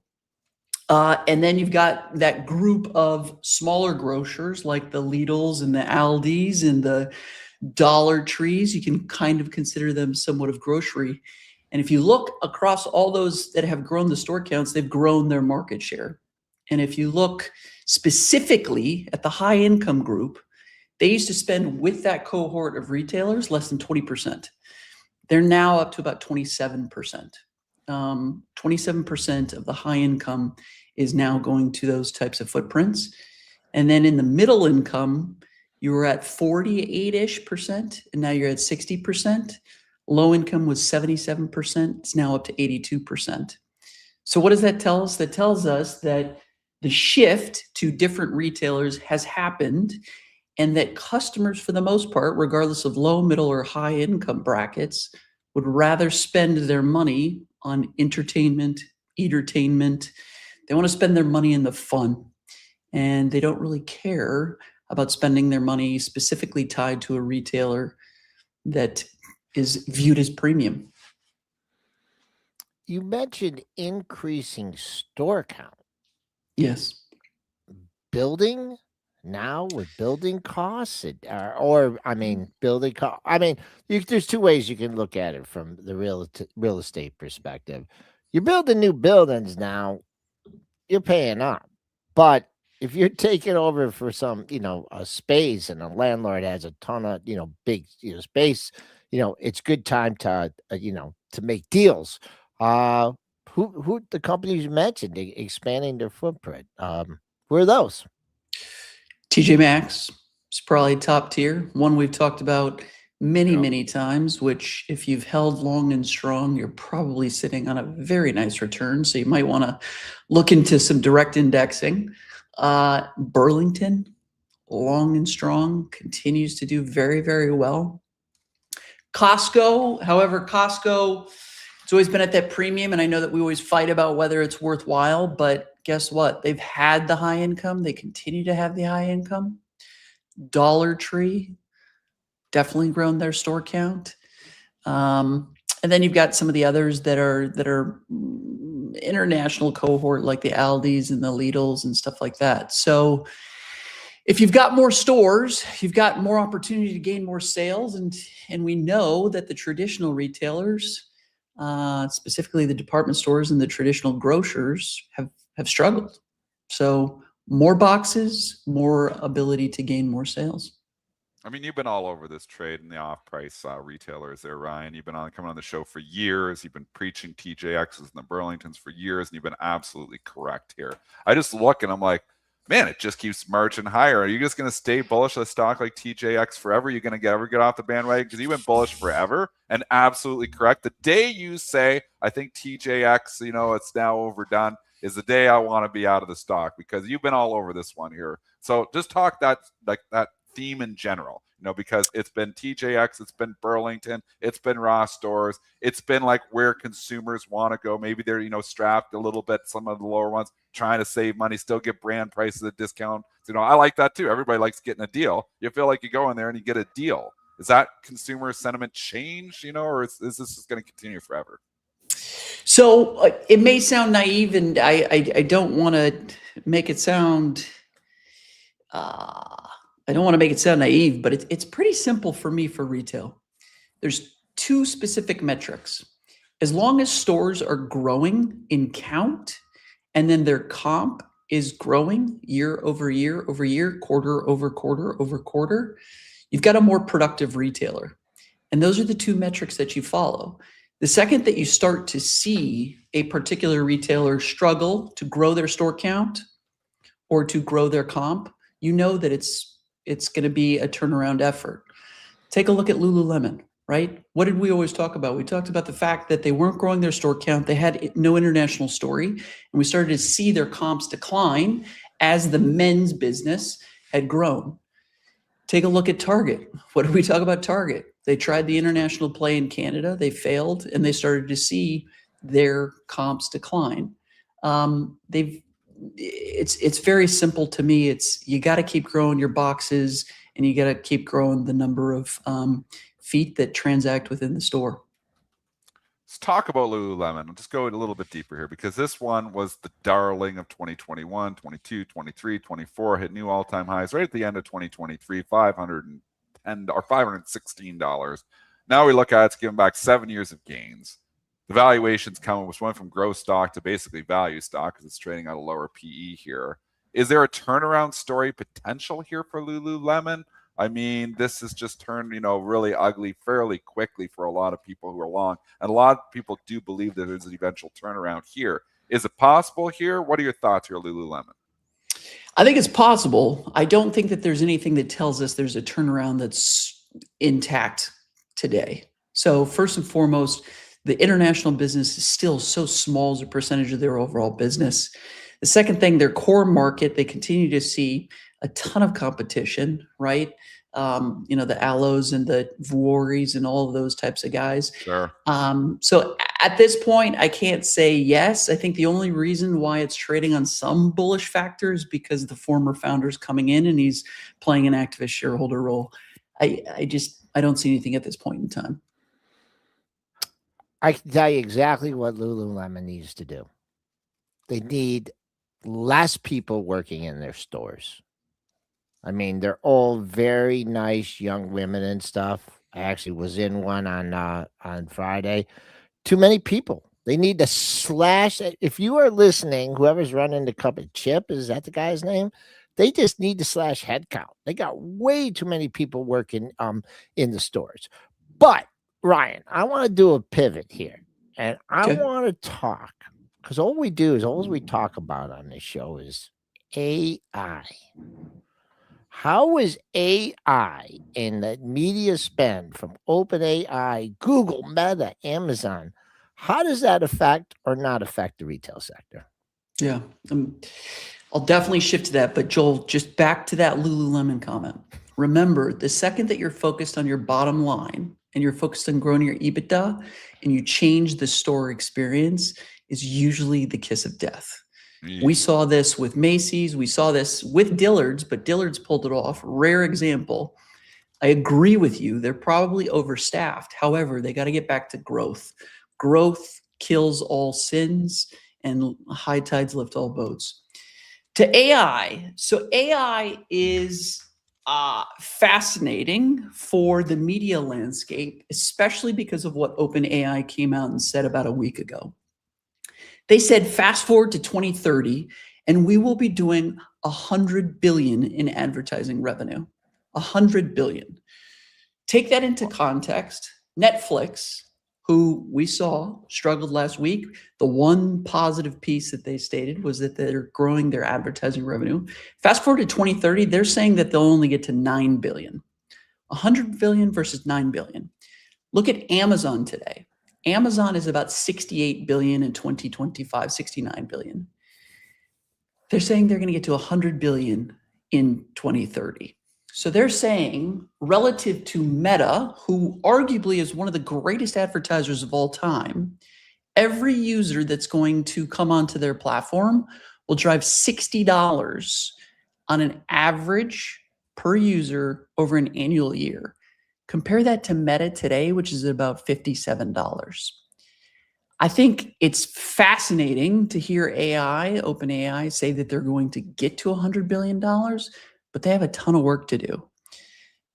And then you've got that group of smaller grocers like the Lidls and the Aldis and the Dollar Trees. You can kind of consider them somewhat of grocery. And if you look across all those that have grown the store counts, they've grown their market share. And if you look specifically at the high income group, they used to spend with that cohort of retailers less than 20%. They're now up to about 27%. 27% of the high income is now going to those types of footprints. And then in the middle income, you were at 48-ish%, and now you're at 60%. Low income was 77%. It's now up to 82%. So what does that tell us? That tells us that the shift to different retailers has happened, and that customers, for the most part, regardless of low, middle, or high income brackets, would rather spend their money on entertainment, entertainment. They want to spend their money in the fun, and they don't really care about spending their money specifically tied to a retailer that is viewed as premium. You mentioned increasing store count. Yes. Building now with building costs, or I mean, building cost. I mean, there's two ways you can look at it from the real estate perspective. You're building new buildings now, you're paying up, but if you're taking over for some, a space, and a landlord has a ton of, big, space, it's good time to, to make deals. Who the companies you mentioned expanding their footprint? Who are those? TJ Maxx is probably top tier. One we've talked about many times, which if you've held long and strong, you're probably sitting on a very nice return. So you might want to look into some direct indexing. Burlington, long and strong, continues to do very, very well. Costco, however, it's always been at that premium, and I know that we always fight about whether it's worthwhile, but guess what? They've had the high income. They continue to have the high income. Dollar Tree, definitely grown their store count. And then you've got some of the others that are international cohort, like the Aldis and the Lidls and stuff like that. So if you've got more stores, you've got more opportunity to gain more sales. And we know that the traditional retailers, specifically the department stores and the traditional grocers, have struggled. So more boxes, more ability to gain more sales. I mean, you've been all over this trade and the off-price retailers there, Ryan. You've been coming on the show for years. You've been preaching TJXs and the Burlingtons for years, and you've been absolutely correct here. I just look and I'm like, man, it just keeps marching higher. Are you just going to stay bullish on a stock like TJX forever? You're going to ever get off the bandwagon? Because you've been bullish forever and absolutely correct. The day you say, I think TJX, it's now overdone, is the day I want to be out of the stock, because you've been all over this one here. So just talk that theme in general, because it's been TJX, it's been Burlington, it's been Ross stores, it's been like where consumers want to go. Maybe they're, strapped a little bit, some of the lower ones, trying to save money, still get brand prices at discount. I like that too. Everybody likes getting a deal. You feel like you go in there and you get a deal. Is that consumer sentiment change, or is this just going to continue forever? So it may sound naive, and I don't want to make it sound I don't want to make it sound naive, but it's pretty simple for me for retail. There's two specific metrics. As long as stores are growing in count, and then their comp is growing year over year over year, quarter over quarter over quarter, you've got a more productive retailer. And those are the two metrics that you follow. The second that you start to see a particular retailer struggle to grow their store count or to grow their comp, you know that it's going to be a turnaround effort. Take a look at Lululemon, right? What did we always talk about? We talked about the fact that they weren't growing their store count. They had no international story. And we started to see their comps decline as the men's business had grown. Take a look at Target. What did we talk about Target? They tried the international play in Canada. They failed, and they started to see their comps decline. It's very simple to me. It's you got to keep growing your boxes, and you got to keep growing the number of feet that transact within the store. Let's talk about Lululemon. I'll just go a little bit deeper here because this one was the darling of 2021, 22, 23, 24, hit new all-time highs right at the end of 2023, $510 or $516. Now we look at it's given back 7 years of gains. The valuation's coming, which went from growth stock to basically value stock because it's trading at a lower PE here. Is there a turnaround story potential here for Lululemon? I mean, this has just turned, really ugly fairly quickly for a lot of people who are long. And a lot of people do believe that there's an eventual turnaround here. Is it possible here? What are your thoughts here, Lululemon? I think it's possible. I don't think that there's anything that tells us there's a turnaround that's intact today. So first and foremost, the international business is still so small as a percentage of their overall business. The second thing, their core market, they continue to see a ton of competition, right? The Aloes and the Vuoris and all of those types of guys. Sure. So at this point, I can't say yes. I think the only reason why it's trading on some bullish factors because the former founder's coming in and he's playing an activist shareholder role. I don't see anything at this point in time. I can tell you exactly what Lululemon needs to do. They need less people working in their stores. I mean, they're all very nice young women and stuff. I actually was in one on Friday. Too many people. They need to slash it. If you are listening, whoever's running the company, Chip, is that the guy's name? They just need to slash headcount. They got way too many people working in the stores. But Ryan, I want to do a pivot here, and I want to talk because all we talk about on this show is AI. How is AI and the media spend from OpenAI, Google, Meta, Amazon, how does that affect or not affect the retail sector? Yeah, I'll definitely shift to that. But Joel, just back to that Lululemon comment. Remember, the second that you're focused on your bottom line and you're focused on growing your EBITDA and you change the store experience is usually the kiss of death. We saw this with Macy's. We saw this with Dillard's, but Dillard's pulled it off. Rare example. I agree with you. They're probably overstaffed. However, they got to get back to growth. Growth kills all sins and high tides lift all boats. To AI. So AI is fascinating for the media landscape, especially because of what OpenAI came out and said about a week ago. They said, fast forward to 2030, and we will be doing $100 billion in advertising revenue. $100 billion. Take that into context. Netflix, who we saw struggled last week, the one positive piece that they stated was that they're growing their advertising revenue. Fast forward to 2030, they're saying that they'll only get to $9 billion. $100 billion versus $9 billion. Look at Amazon today. Amazon is about $68 billion in 2025, $69 billion. They're saying they're going to get to $100 billion in 2030. So they're saying relative to Meta, who arguably is one of the greatest advertisers of all time, every user that's going to come onto their platform will drive $60 on an average per user over an annual year. Compare that to Meta today, which is about $57. I think it's fascinating to hear OpenAI, say that they're going to get to $100 billion, but they have a ton of work to do.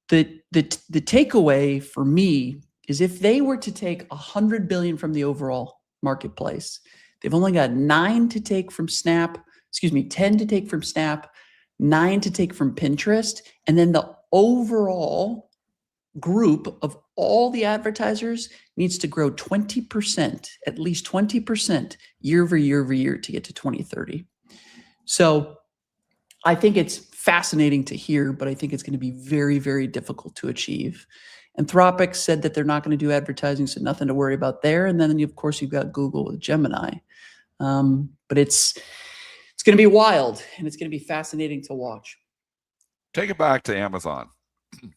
The takeaway for me is if they were to take 100 billion from the overall marketplace, they've only got 9 to take from Snap, 10 to take from Snap, 9 to take from Pinterest, and then the overall group of all the advertisers needs to grow 20%, at least 20% year over year to get to 2030. So I think it's fascinating to hear, but I think it's going to be very, very difficult to achieve. Anthropic said that they're not going to do advertising, so nothing to worry about there. And then, of course, you've got Google with Gemini. But it's going to be wild, and it's going to be fascinating to watch. Take it back to Amazon.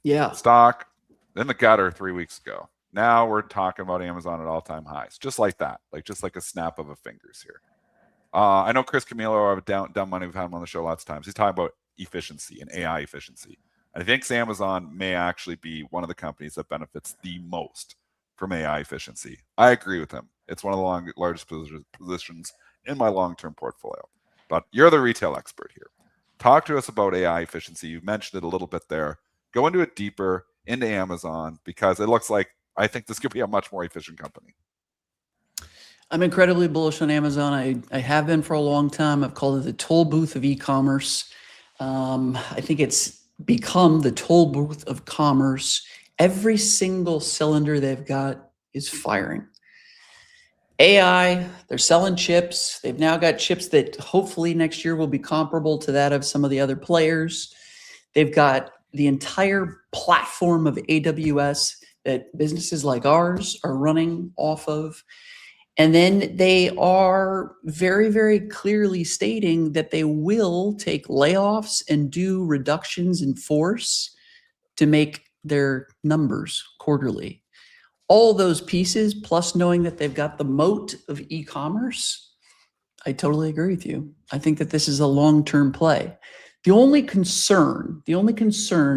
Yeah. Stock in the gutter 3 weeks ago. Now we're talking about Amazon at all-time highs, just like that, just like a snap of a fingers here. I know Chris Camillo, of Down Money, we've had him on the show lots of times. He's talking about efficiency and AI efficiency. And I think Amazon may actually be one of the companies that benefits the most from AI efficiency. I agree with him. It's one of the largest positions in my long-term portfolio. But you're the retail expert here. Talk to us about AI efficiency. You mentioned it a little bit there. Go into it deeper into Amazon, because it looks like I think this could be a much more efficient company. I'm incredibly bullish on Amazon. I have been for a long time. I've called it the toll booth of e-commerce. I think it's become the toll booth of commerce. Every single cylinder they've got is firing. AI, they're selling chips. They've now got chips that hopefully next year will be comparable to that of some of the other players. They've got the entire platform of AWS that businesses like ours are running off of. And then they are very, very clearly stating that they will take layoffs and do reductions in force to make their numbers quarterly. All those pieces, plus knowing that they've got the moat of e-commerce, I totally agree with you. I think that this is a long-term play. The only concern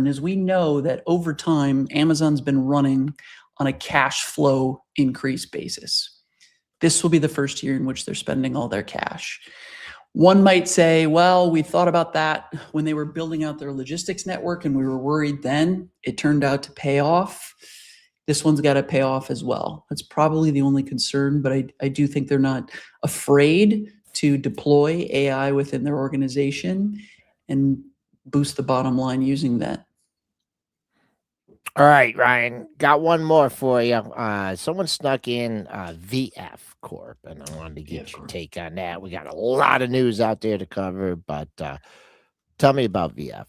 is we know that over time, Amazon's been running on a cash flow increase basis. This will be the first year in which they're spending all their cash. One might say, well, we thought about that when they were building out their logistics network and we were worried then. It turned out to pay off. This one's got to pay off as well. That's probably the only concern, but I do think they're not afraid to deploy AI within their organization and boost the bottom line using that. All right, Ryan, got one more for you. Someone snuck in VF Corp, and I wanted to get your take on that. We got a lot of news out there to cover, but tell me about VF.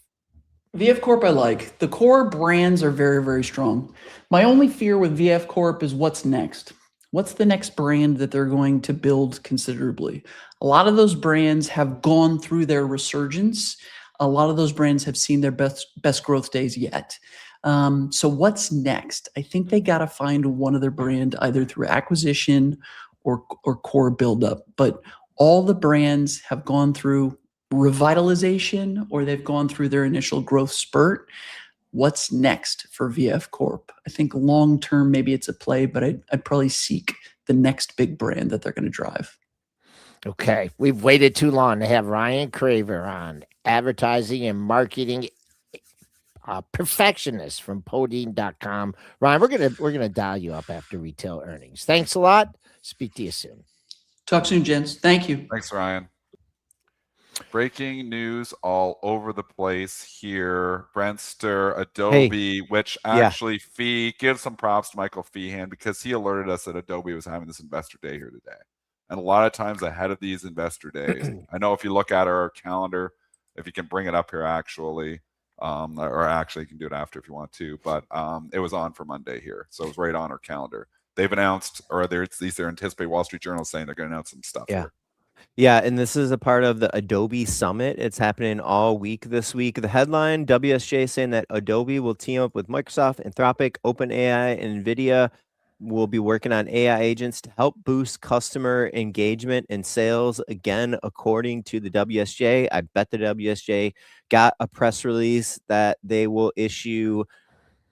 VF Corp I like. The core brands are very, very strong. My only fear with VF Corp is what's next. What's the next brand that they're going to build considerably? A lot of those brands have gone through their resurgence. A lot of those brands have seen their best growth days yet. So what's next? I think they got to find one other brand either through acquisition or core buildup. But all the brands have gone through revitalization or they've gone through their initial growth spurt. What's next for VF Corp? I think long-term, maybe it's a play, but I'd probably seek the next big brand that they're going to drive. Okay. We've waited too long to have Ryan Craver on, advertising and marketing perfectionist from Podine.com. Ryan, we're gonna dial you up after retail earnings. Thanks a lot. Speak to you soon. Talk soon, gents. Thank you. Thanks, Ryan. Breaking news all over the place here. Brentster, Adobe, which actually give some props to Michael Feehan because he alerted us that Adobe was having this investor day here today. And a lot of times ahead of these investor days, I know if you look at our calendar, if you can bring it up here actually, or actually you can do it after if you want to, but it was on for Monday here. So it was right on our calendar. They've announced, or they're anticipating Wall Street Journal saying they're going to announce some stuff here. Yeah, and this is a part of the Adobe Summit. It's happening all week this week. The headline, WSJ saying that Adobe will team up with Microsoft, Anthropic, OpenAI, and NVIDIA. Will be working on AI agents to help boost customer engagement and sales. Again, according to the WSJ, I bet the WSJ got a press release that they will issue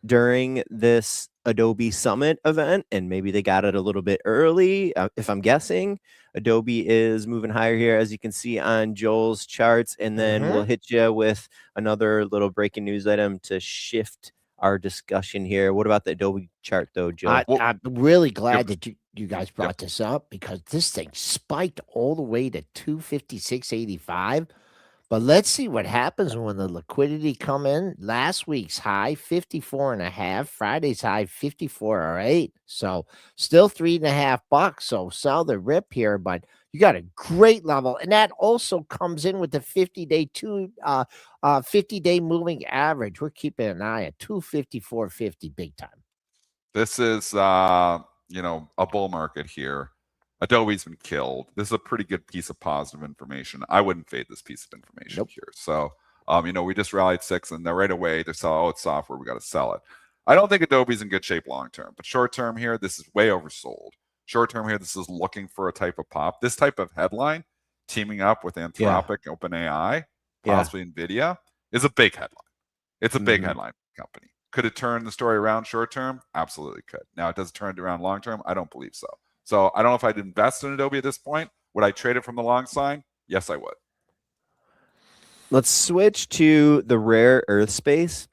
during this Adobe Summit event, and maybe they got it a little bit early. If I'm guessing, Adobe is moving higher here, as you can see on Joel's charts, and then we'll hit you with another little breaking news item to shift our discussion here. What about the Adobe chart, though, Joe? I'm really glad that you guys brought this up, because this thing spiked all the way to 256.85. But let's see what happens when the liquidity come in. Last week's high 54.5, Friday's high 54.08. So still $3.50. So sell the rip here, but you got a great level, and that also comes in with the 50-day 50-day moving average. We're keeping an eye at 254.50 big time. This is you know, a bull market here. Adobe's been killed. This is a pretty good piece of positive information. I wouldn't fade this piece of information here. So, you know, we just rallied 6, and then right away they're selling, oh, it's software, we got to sell it. I don't think Adobe's in good shape long term, but short term here, this is way oversold. Short term here, this is looking for a type of pop. This type of headline, teaming up with Anthropic, OpenAI, possibly NVIDIA, is a big headline. It's a big headline company. Could it turn the story around short term? Absolutely could. Now, it doesn't turn it around long term? I don't believe so. So I don't know if I'd invest in Adobe at this point. Would I trade it from the long side? Yes, I would. Let's switch to the rare earth space,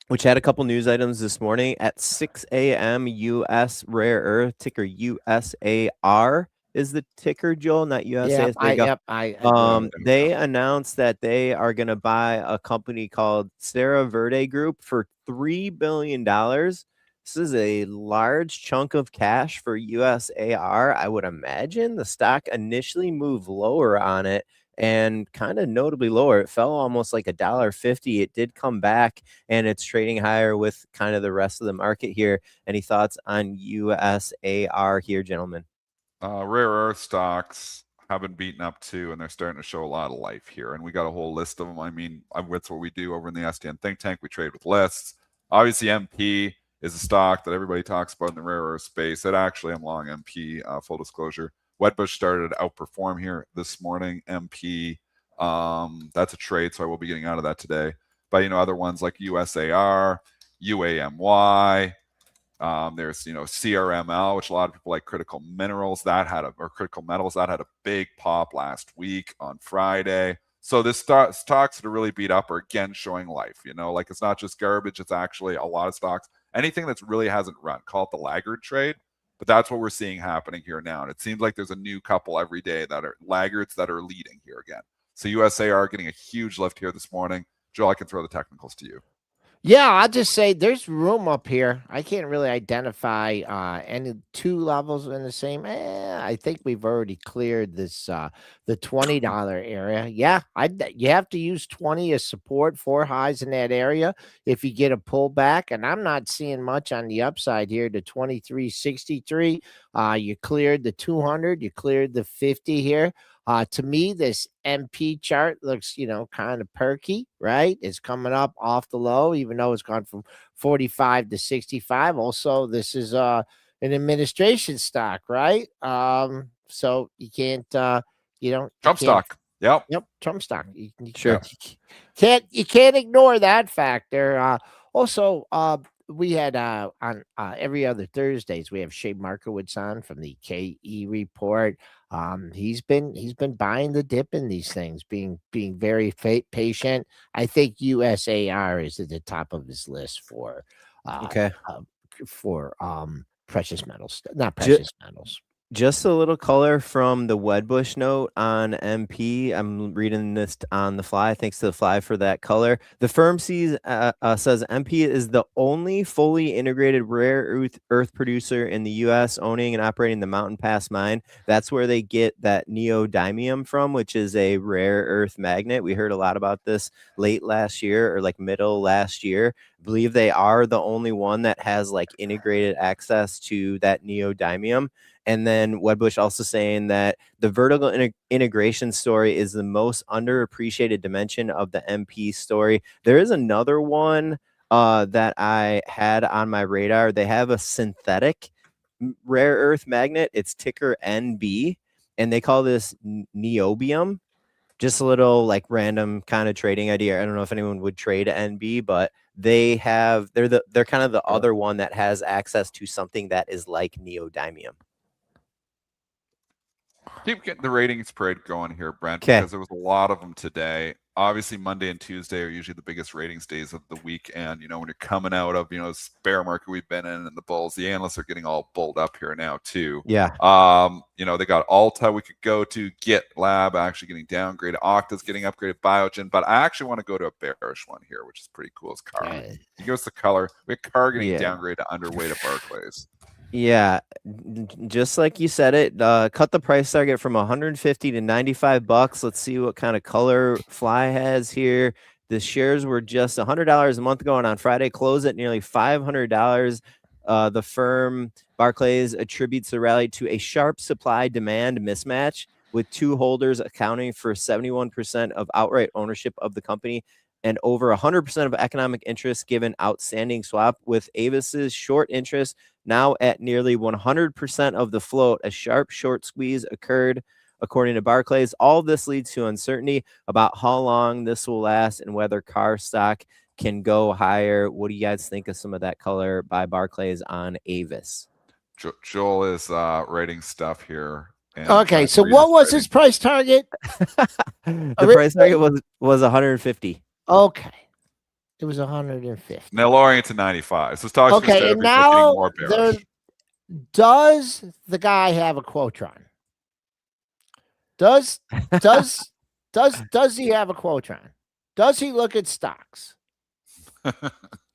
which had a couple news items this morning at 6 a.m. U.S. rare earth, ticker USAR is the ticker, Joel, not USA. They announced that they are going to buy a company called Serra Verde Group for $3 billion. This is a large chunk of cash for USAR. I would imagine the stock initially moved lower on it, and kind of notably lower. It fell almost like $1.50. It did come back, and it's trading higher with kind of the rest of the market here. Any thoughts on USAR here, gentlemen? Rare earth stocks have been beaten up too, and they're starting to show a lot of life here. And we got a whole list of them. I mean, that's what we do over in the STN think tank. We trade with lists. Obviously, MP is a stock that everybody talks about in the rare earth space. It actually, I'm long MP, full disclosure. Wedbush started to outperform here this morning. MP, that's a trade, so I will be getting out of that today. But, you know, other ones like USAR, UAMY, there's, you know, CRML, which a lot of people like. Critical minerals, that had a, or critical metals, that had a big pop last week on Friday. So this stocks that are really beat up are again showing life. You know, like, it's not just garbage, it's actually a lot of stocks. Anything that's really hasn't run, call it the laggard trade. But that's what we're seeing happening here now. And it seems like there's a new couple every day that are laggards that are leading here again. So USAR getting a huge lift here this morning. Joel, I can throw the technicals to you. Yeah, I'll just say there's room up here. I can't really identify any two levels in the same. I think we've already cleared this the $20 area. Yeah, you have to use 20 as support, 4 highs in that area if you get a pullback. And I'm not seeing much on the upside here to 23.63. You cleared the 200, you cleared the 50 here. To me, this MP chart looks, you know, kind of perky, right? It's coming up off the low, even though it's gone from 45 to 65. Also, this is an administration stock, right? So you can't, you know, Trump stock. Yep, Trump stock. You can't ignore that factor. Also, we had on every other Thursdays we have Shea Markowitz on from the KE report. He's been buying the dip in these things, being very patient. I think USAR is at the top of his list for precious metals, not precious metals. Just a little color from the Wedbush note on MP. I'm reading this on the fly. Thanks to the fly for that color. The firm says MP is the only fully integrated rare earth producer in the U.S. owning and operating the Mountain Pass mine. That's where they get that neodymium from, which is a rare earth magnet. We heard a lot about this late last year, or like middle last year. I believe they are the only one that has like integrated access to that neodymium. And then Wedbush also saying that the vertical integration story is the most underappreciated dimension of the MP story. There is another one that I had on my radar. They have a synthetic rare earth magnet. It's ticker NB, and they call this niobium. Just a little like random kind of trading idea. I don't know if anyone would trade NB, but they're kind of the other one that has access to something that is like neodymium. Keep getting the rating spread going here, Brent, 'Kay. because there was a lot of them today. Obviously, Monday and Tuesday are usually the biggest ratings days of the week. And, when you're coming out of, this bear market we've been in and the bulls, the analysts are getting all bulled up here now, too. Yeah. They got Alta we could go to, GitLab actually getting downgraded, Okta's getting upgraded, Biogen. But I actually want to go to a bearish one here, which is pretty cool. It's Car. Okay. You give us the color. We have Car getting Yeah. downgraded to underweight at Barclays. Yeah, just like you said it, cut the price target from 150 to 95 bucks. Let's see what kind of color Fly has here. The shares were just $100 a month ago, and on Friday closed at nearly $500. The firm Barclays attributes the rally to a sharp supply-demand mismatch, with two holders accounting for 71% of outright ownership of the company and over 100% of economic interest given outstanding swap, with Avis's short interest now at nearly 100% of the float. A sharp short squeeze occurred, according to Barclays. All of this leads to uncertainty about how long this will last and whether car stock can go higher. What do you guys think of some of that color by Barclays on Avis? Joel is rating stuff here. Okay, so what was his price target? The price target was 150. Okay. It was 150. Now lowering it to 95. So stocks okay, and now does the guy have a Quotron? Does he have a Quotron? Does he look at stocks?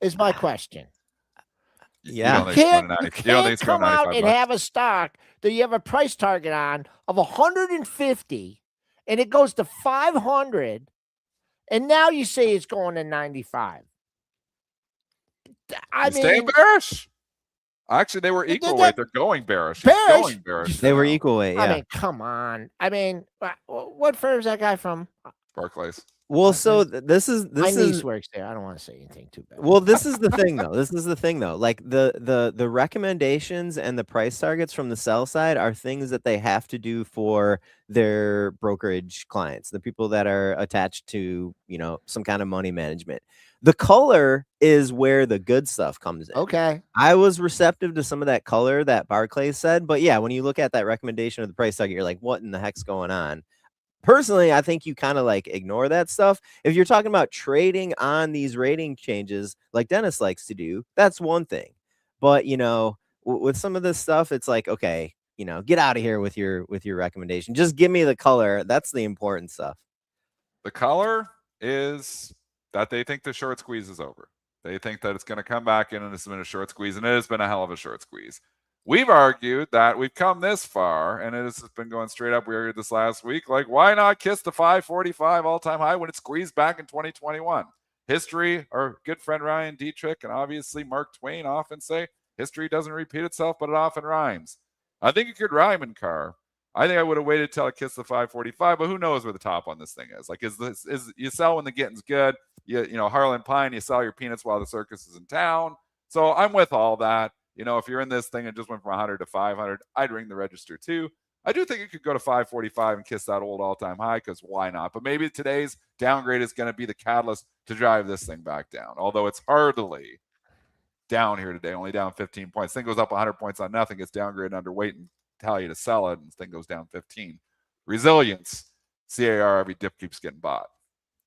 Is my question. Yeah. You can't come out and have a stock that you have a price target on of 150 and it goes to 500 and now you say it's going to 95. I mean, staying bearish. Actually, they were equal weight. They're going bearish. Bearish? They were equal weight, yeah. I mean, come on. I mean, what firm is that guy from? Barclays. Well, so this my niece works there. I don't want to say anything too bad. Well, this is the thing, though. Like the recommendations and the price targets from the sell side are things that they have to do for their brokerage clients, the people that are attached to, some kind of money management. The color is where the good stuff comes in. Okay. I was receptive to some of that color that Barclays said, but yeah, when you look at that recommendation of the price target, you're like, what in the heck's going on? Personally, I think you kind of like ignore that stuff. If you're talking about trading on these rating changes like Dennis likes to do, that's one thing. But, with some of this stuff, it's like, okay, get out of here with your recommendation. Just give me the color. That's the important stuff. The color is that they think the short squeeze is over. They think that it's going to come back in and it's been a short squeeze, and it has been a hell of a short squeeze. We've argued that we've come this far, and it has been going straight up. We argued this last week. Like, why not kiss the 545 all-time high when it squeezed back in 2021? History, our good friend Ryan Dietrich and obviously Mark Twain often say, history doesn't repeat itself, but it often rhymes. I think it could rhyme in car. I think I would have waited till it kissed the 545, but who knows where the top on this thing is? Like, is you sell when the getting's good? Harlan Pine, you sell your peanuts while the circus is in town. So I'm with all that. If you're in this thing and just went from 100 to 500, I'd ring the register too. I do think it could go to 545 and kiss that old all-time high, because why not? But maybe today's downgrade is going to be the catalyst to drive this thing back down, although it's hardly down here today, only down 15 points. Thing goes up 100 points on nothing, gets downgraded underweight and tell you to sell it, and the thing goes down 15. Resilience, CAR, every dip keeps getting bought.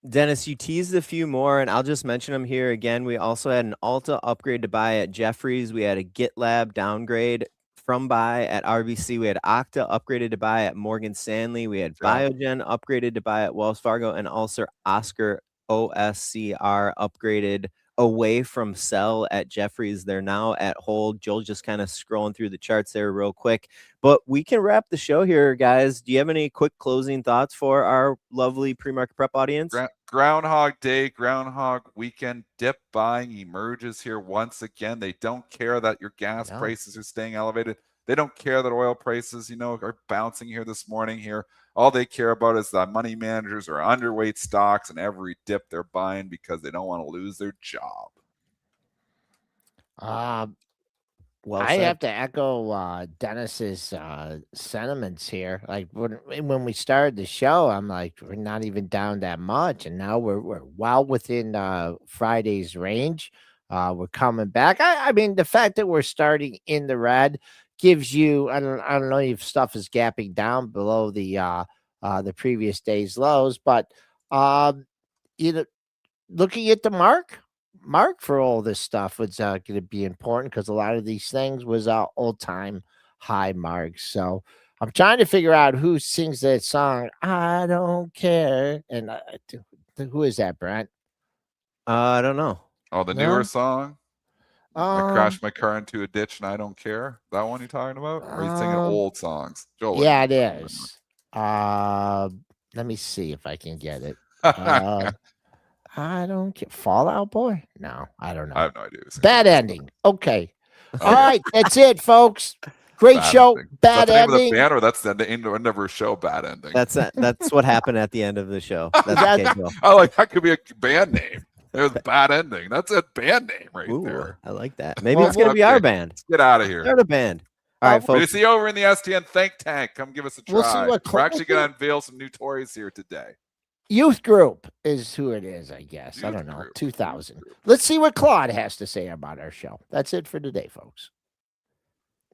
Dennis, you teased a few more, and I'll just mention them here again. We also had an Alta upgrade to buy at Jefferies. We had a GitLab downgrade from buy at RBC. We had Okta upgraded to buy at Morgan Stanley. We had Biogen upgraded to buy at Wells Fargo, and also Oscar OSCR upgraded away from sell at Jefferies. They're now at hold. Joel just kind of scrolling through the charts there real quick, but we can wrap the show here, guys. Do you have any quick closing thoughts for our lovely pre-market prep audience? Groundhog Day, Groundhog Weekend, dip buying emerges here once again. They don't care that your gas prices are staying elevated. They don't care that oil prices, are bouncing here this morning here. All they care about is that money managers are underweight stocks, and every dip they're buying because they don't want to lose their job. Well I said. have to echo Dennis's sentiments here. Like when we started the show, I'm like, we're not even down that much, and now we're well within Friday's range. We're coming back. I mean, the fact that we're starting in the red gives you. I don't know if stuff is gapping down below the previous day's lows, but you know, looking at the mark for all this stuff was going to be important because a lot of these things was all-time high marks. So I'm trying to figure out who sings that song. I don't care. And who is that, Brent? I don't know. Oh, the No? newer song. I Um, crashed my car into a ditch and I don't care. That one you talking about? Or are you singing old songs? Joe wouldn't yeah, it know that is. Let me see if I can get it. one. I don't care. Fallout Boy? No, I don't I know. have no idea. who sings Bad that. ending. Okay. All Okay. right, that's it, folks. Great Bad show. ending. Is that Bad the name of the ending. band, or that's the end of her show? Bad ending. That's what happened at the end of the show. That's okay, Joe. I like that. Could be a band name. It was bad ending. That's a band name right Ooh, there. I like that. Maybe Well, it's gonna be our okay. band. Let's get out of here. Start a band. All right, We'll folks. see you over in the STN Think Tank. Come give us a try. We'll see what We're actually going to unveil some new toys here today. Youth Group is who it is, I guess. I Youth don't know. Group. 2000. Let's see what Claude has to say about our show. That's it for today, folks.